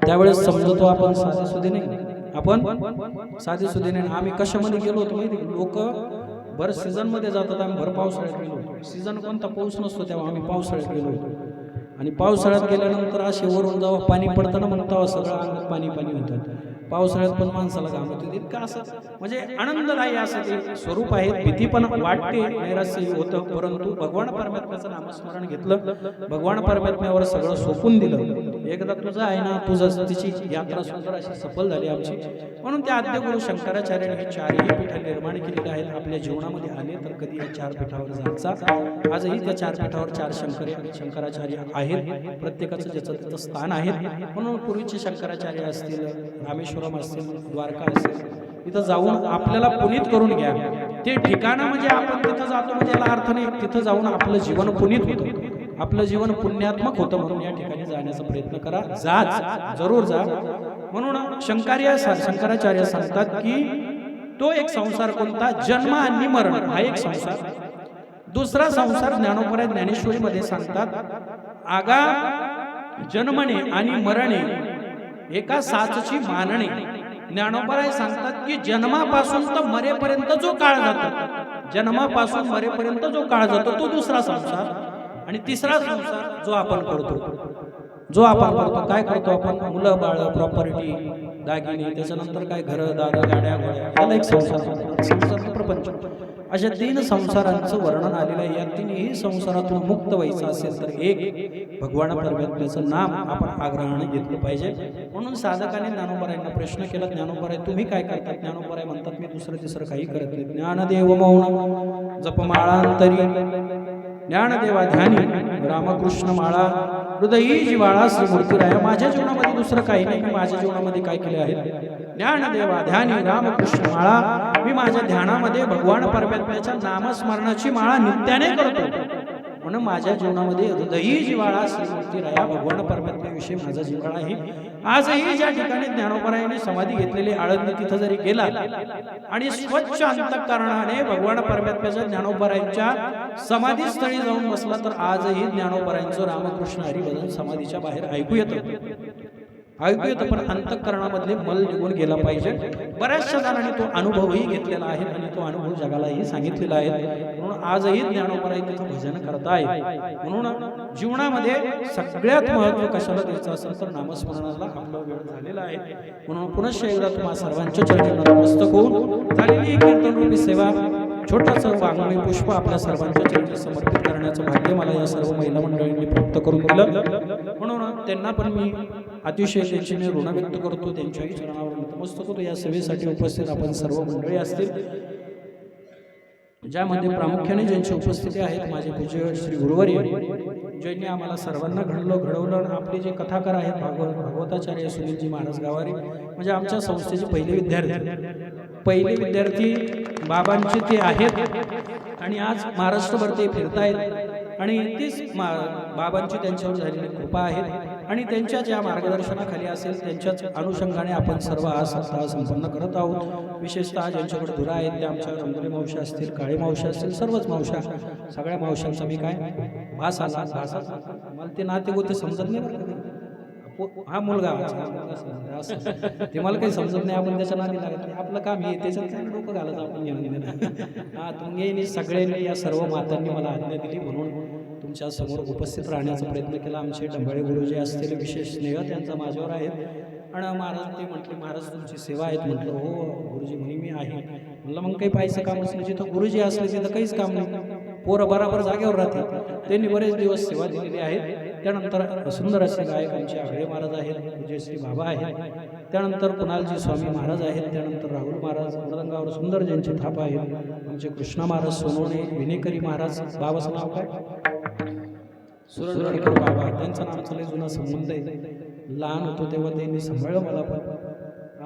त्यावेळेस समजतो आपण साधेसुधे नाही. आपण साधेसुधे नाही. आम्ही कशामध्ये गेलो होतो माहिती? लोक भर सीझन मध्ये जातात. आम्ही भर पावसाळ्यात गेलो होतो. सीझन कोणता? पाऊस नसतो तेव्हा आम्ही पावसाळ्यात गेलो होतो. आणि पावसाळ्यात गेल्यानंतर असे वरून जेव्हा पाणी पडतं ना म्हणतो सगळं अंगात पाणी होतं. पावसाळ्यात पण माणसाला घाम होते. इतकं असं म्हणजे आनंददायी असं ते स्वरूप आहे. भीती पण वाटते, नैराश्यही होतं. परंतु भगवान परमात्म्याचं नामस्मरण घेतलं, भगवान परमात्म्यावर सगळं सोपून दिलं. एकदा तुझं आहे ना तुझं तिची यात्रा सुंदर अशी सफल झाली आमची. म्हणून त्या आद्य गुरु शंकराचार्यांनी हे 4ही पीठं निर्माण केलेली आहेत. आपल्या जीवनामध्ये आले तर कधी या 4 पीठावर जायचा. आजही त्या 4 पीठावर 4 शंकराचार्य आहेत. प्रत्येकाचं ज्याचं त्याचं स्थान आहे. म्हणून पूर्वीचे शंकराचार्य असतील, रामेश्वरम असतील, द्वारका असेल, तिथं जाऊन आपल्याला पुनीत करून घ्या. ते ठिकाणं म्हणजे आपण तिथं जातो म्हणजे याला अर्थ नाही. तिथं जाऊन आपलं जीवन पुनीत होतं, आपलं जीवन पुण्यात्मक होतं. म्हणून या ठिकाणी जाण्याचा प्रयत्न करा. जरूर जा. म्हणून शंकराचार्य सांगतात की तो एक संसार कोणता? जन्म आणि मरण हा एक संसार. दुसरा संसार ज्ञानोबराय ज्ञानेश्वरीमध्ये सांगतात आगा जन्मणे आणि मरणे एका साचची मानणे. ज्ञानोबराय सांगतात की जन्मापासून तर मरेपर्यंत जो काळ जातो, जन्मापासून मरेपर्यंत जो काळ जातो तो दुसरा संसार. आणि तिसरा संसार जो आपण करतो काय करतो आपण? मुलं बाळ, प्रॉपर्टी, दागिने, त्याच्यानंतर काय घरं दारं गाड्या घोड्या, याला एक संसार प्रपंच. अशा 3 संसारांचं वर्णन आलेलं आहे. या 3ही संसारातून मुक्त व्हायचं असेल तर एक भगवान परमात्म्याचं नाम आपण आग्रहाने घेतलं पाहिजे. म्हणून साधकाने ज्ञानोबरायांना प्रश्न केला, ज्ञानोबराय तुम्ही काय करतात? ज्ञानोबराय म्हणतात मी दुसरं तिसरं काही करत नाही. ज्ञानदेव मौन जपमाळांतरी ज्ञानदेवा ध्यानी रामकृष्ण माळा हृदयी जिवाळा श्री मूर्तीराया. माझ्या जीवनामध्ये दुसरं काही नाही. मी माझ्या जीवनामध्ये काय केले आहे? ज्ञानदेवा ध्यानी रामकृष्ण माळा. मी माझ्या ध्यानामध्ये भगवान परमात्म्याच्या नामस्मरणाची माळा नित्याने करतो. म्हणून माझ्या जीवनामध्ये हृदयी जिव्हाळा श्री मूर्तीराया भगवान परमात्म्याविषयी माझा जिव्हाळा आहे. आजही ज्या ठिकाणी ज्ञानोबरायांनी समाधी घेतलेली आळंदी तिथं जरी गेला आणि स्वच्छ अंतःकरणाने भगवान परमात्म्याच्या ज्ञानोबरायांच्या समाधीस्थळी जाऊन बसला तर आजही ज्ञानोबरायांचं रामकृष्ण हरिभजन समाधीच्या बाहेर ऐकू येतं. पण अंतःकरणामधले मल निघून गेला पाहिजे. बऱ्याचशा जणांनी तो अनुभवही घेतलेला आहे आणि तो अनुभव जगालाही सांगितलेला आहे. म्हणून आजही ज्ञानोबराय तिथं भजन करताय. म्हणून जीवनामध्ये सगळ्यात महत्त्व कशाला द्यायचं असेल तर नामस्मरणाला आपला वेळ झालेला आहे. म्हणून पुनश्च एकदा तुम्हा सर्वांच्या चरणी नतमस्तक होऊन झालेली कीर्तनरूपी सेवा छोटंसं वाङ्मय पुष्प आपल्या सर्वांच्या चरणी समर्पित करण्याचं भाग्य मला या सर्व महिला मंडळींनी प्राप्त करून दिलं. म्हणून त्यांना पण मी अतिशय त्यांची ऋण व्यक्त करतो. त्यांच्याही चरणावर नतमस्तक होतो. या सेवेसाठी उपस्थित आपण सर्व मंडळी असतील, ज्यामध्ये प्रामुख्याने ज्यांची उपस्थिती आहेत माझे पूज्य श्री गुरुवर्य ज्यांनी आम्हाला सर्वांना घडवलं. आपले जे कथाकार आहेत भागवताचार्य सुनीलजी महाराज गावारे म्हणजे आमच्या संस्थेचे पहिले विद्यार्थी बाबांचे ते आहेत आणि आज महाराष्ट्रभर ते फिरतायत आणि तीच बाबांची त्यांच्यावर झालेली कृपा आहे आणि त्यांच्या ज्या मार्गदर्शनाखाली असेल त्यांच्याच अनुषंगाने आपण सर्व आज सप्ताह संपन्न करत आहोत. विशेषतः ज्यांच्याकडे धुरा आहेत त्या आमच्या रंगोली मावशा असतील, काळे मावशा असतील, सर्वच मावशा, सगळ्या मावशांचा मी काय भासा मला ते नाते गोते समजत नाही. हा मुलगा ते मला काही समजत नाही. आपण त्याच्या नादी लागत नाही. आपलं काम हे त्याच्यात काय डोकं घालायचं आपण घेणं. हा तुम्ही सगळ्यांनी या सर्व मातांनी मला आज्ञा दिली म्हणून तुमच्या समोर उपस्थित राहण्याचा प्रयत्न केला. आमचे डंबाळे गुरुजी असतील विशेष स्नेह त्यांचा माझ्यावर आहे. आणि महाराज ते म्हटले महाराज तुमची सेवा आहेत. म्हटलं हो गुरुजी म्हणे मी आहे. म्हणलं मग काही पाहायचं काम असलं जिथं गुरुजी असले तिथं काहीच काम नाही. पोरं बराबर जागेवर राहते. त्यांनी बरेच दिवस सेवा दिलेली आहे. त्यानंतर सुंदर असे गायक आमचे आघळे महाराज आहेत, पूज्य श्री बाबा आहेत. त्यानंतर कुणालजी स्वामी महाराज आहेत. त्यानंतर राहुल महाराज मृदंगावर सुंदर ज्यांची थाप आहे. आमचे कृष्णा महाराज सोनवणे विनेकरी महाराज. बाबाचं नाव काय? सुरजवाडकर बाबा. त्यांचा नामचा लय जुना संबंध आहे. लहान होतो तेव्हा त्यांनी सांभाळलं मला. पण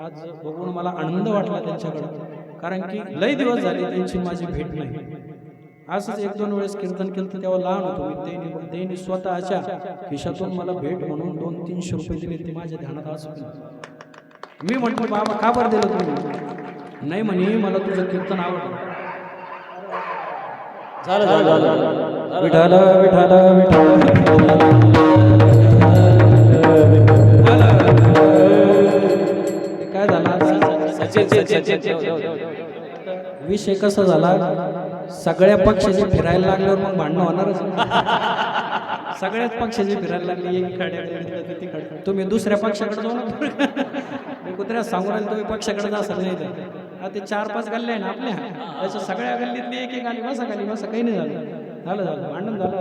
आज बघून मला आनंद वाटला त्यांच्याकडं, कारण की लय दिवस झाले त्यांची माझी भेट नाही. असंच एक दोन वेळेस कीर्तन केलं तेव्हा लहान होतो मी. त्यांनी स्वतःच्या खिशातून मला भेट म्हणून 200-300 रुपये दिले. ते माझ्या ध्यानात असं मी म्हटलं बाबा का बरं दिलं तुम्ही? नाही म्हणे मला तुझं कीर्तन आवडलं. विठाल विठाल काय झाला विषय कसा झाला? सगळ्या पक्षाचे फिरायला लागल्यावर मग भांडणं होणारच. सगळ्याच पक्षाचे फिरायला लागले. तुम्ही दुसऱ्या पक्षाकडे जाऊ ना. मी कुत्र्या सांगून राहिले तुम्ही पक्षाकडे जासाल नाही. ते 4-5 गल्ल्या आहे ना आपल्या, त्याच्या सगळ्या गल्लीतली एक आली बसा काही नाही झालं भांडण झालं.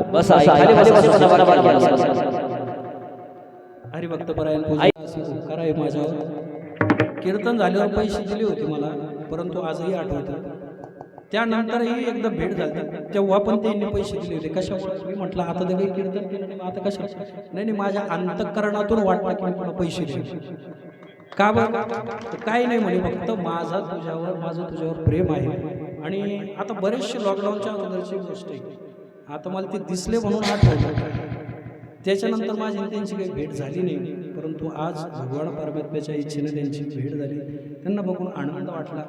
हरिभक्त परायण उपकार आहे माझ्यावर. कीर्तन झाल्यावर पैसे दिले होते मला, परंतु आजही आठवतं. त्यानंतरही एकदा भेट झाली तेव्हा पण त्यांनी पैसे दिले होते. कशामुळे? मी म्हटलं आता ते काही कीर्तन केलं नाही आता कशा? नाही माझ्या अंतःकरणातून वाटलं की मला पैसे दिले. का बरं? काही नाही म्हणे फक्त माझं तुझ्यावर प्रेम आहे. आणि आता बरेचसे लॉकडाऊनच्या अगोदरची गोष्ट आहे. आता मला ते दिसले म्हणून आठवलं. त्याच्यानंतर माझी त्यांची काही भेट झाली नाही, परंतु आज भगवान परमात्म्याच्या इच्छेने त्यांची भेट झाली. त्यांना बघून आनंद वाटला.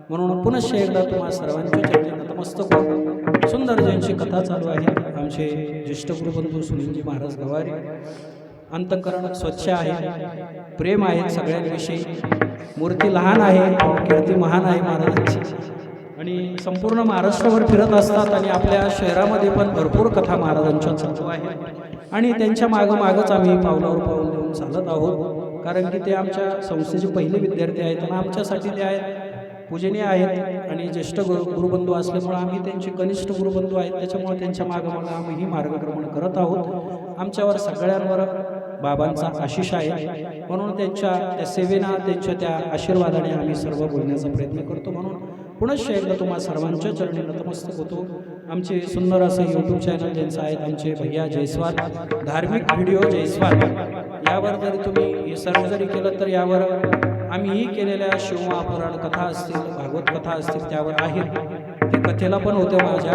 म्हणून पुनश्च एकदा तुम्हा सर्वांच्या चरणी नतमस्तक होऊन सुंदर ज्यांची कथा चालू आहे आमचे ज्येष्ठ गुरुबंधू सुनीलजी महाराज गवारे. अंतःकरण स्वच्छ आहे, प्रेम आहे सगळ्यांविषयी. मूर्ती लहान आहे, कीर्ती महान आहे महाराजांची. आणि संपूर्ण महाराष्ट्रावर फिरत असतात आणि आपल्या शहरामध्ये पण भरपूर कथा महाराजांच्या चालू आहेत आणि त्यांच्या मागच आम्ही पावलावर पाऊल देऊन चालत आहोत. कारण की ते आमच्या संस्थेचे पहिले विद्यार्थी आहेत आणि आमच्यासाठी ते आहेत पूजनीय आहेत आणि ज्येष्ठ गुरुबंधू असल्यामुळे आम्ही त्यांचे कनिष्ठ गुरुबंधू आहेत. त्याच्यामुळे त्यांच्या मागं आम्हीही मार्गक्रमण करत आहोत. आमच्यावर सगळ्यांवर बाबांचा आशीष आहे, म्हणून त्यांच्या त्या सेवेना त्यांच्या त्या आशीर्वादाने आम्ही सर्व बोलण्याचा प्रयत्न करतो. म्हणून पुनश्च एकदा तुम्हा सर्वांच्या चरणी नतमस्तक होतो. आमचे सुंदर असं यूट्यूब चॅनल ज्यांचं आहेत आमचे भैया जयस्वाल धार्मिक व्हिडिओ जयस्वाल, यावर जरी तुम्ही सर्च जरी केलं तर यावर आम्हीही केलेल्या शिवमहापुराण कथा असतील, भागवत कथा असतील त्यावर आहेत. ते कथेला पण होते माझ्या,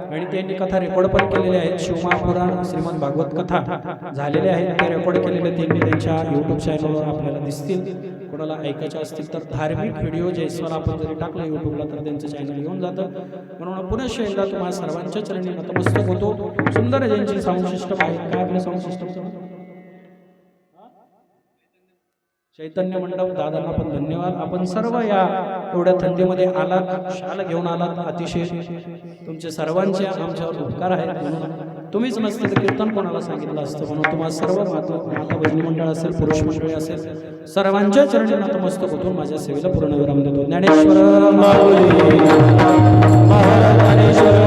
आणि त्यांनी कथा रेकॉर्ड पण केलेल्या आहेत. शिवमहापुराण श्रीमद भागवत कथा झालेल्या आहेत, ते रेकॉर्ड केलेले त्यांनी त्यांच्या यूट्यूब चॅनलवर आपल्याला दिसतील. कोणाला ऐकायचे असतील तर धार्मिक व्हिडिओ जयस्वाल आपण जरी टाकलं यूट्यूबला तर त्यांचं चॅनल येऊन जातं. म्हणून पुनश्च एकदा तुम्हाला सर्वांच्या चरणी नतमस्तक होतो. सुंदर ज्यांची साऊंड सिस्टम आहे, काय आपलं साऊंड सिस्टम चैतन्य मंडप दादांना पण धन्यवाद. आपण सर्व या एवढ्या थंडीमध्ये आलात, शाल घेऊन आलात, अतिशय तुमचे सर्वांचे आमच्यावर उपकार आहेत. म्हणून तुम्हीच नसते तर कीर्तन कोणाला सांगितलं असतं. म्हणून तुम्हाला सर्व माता बहिणी मंडळ असेल, पुरुष मंडळी असेल, सर्वांच्या चरणी नतमस्तक होतो. माझ्या सेवेला पूर्ण विराम देतो. ज्ञानेश्वर माऊली महाराज ज्ञानेश्वर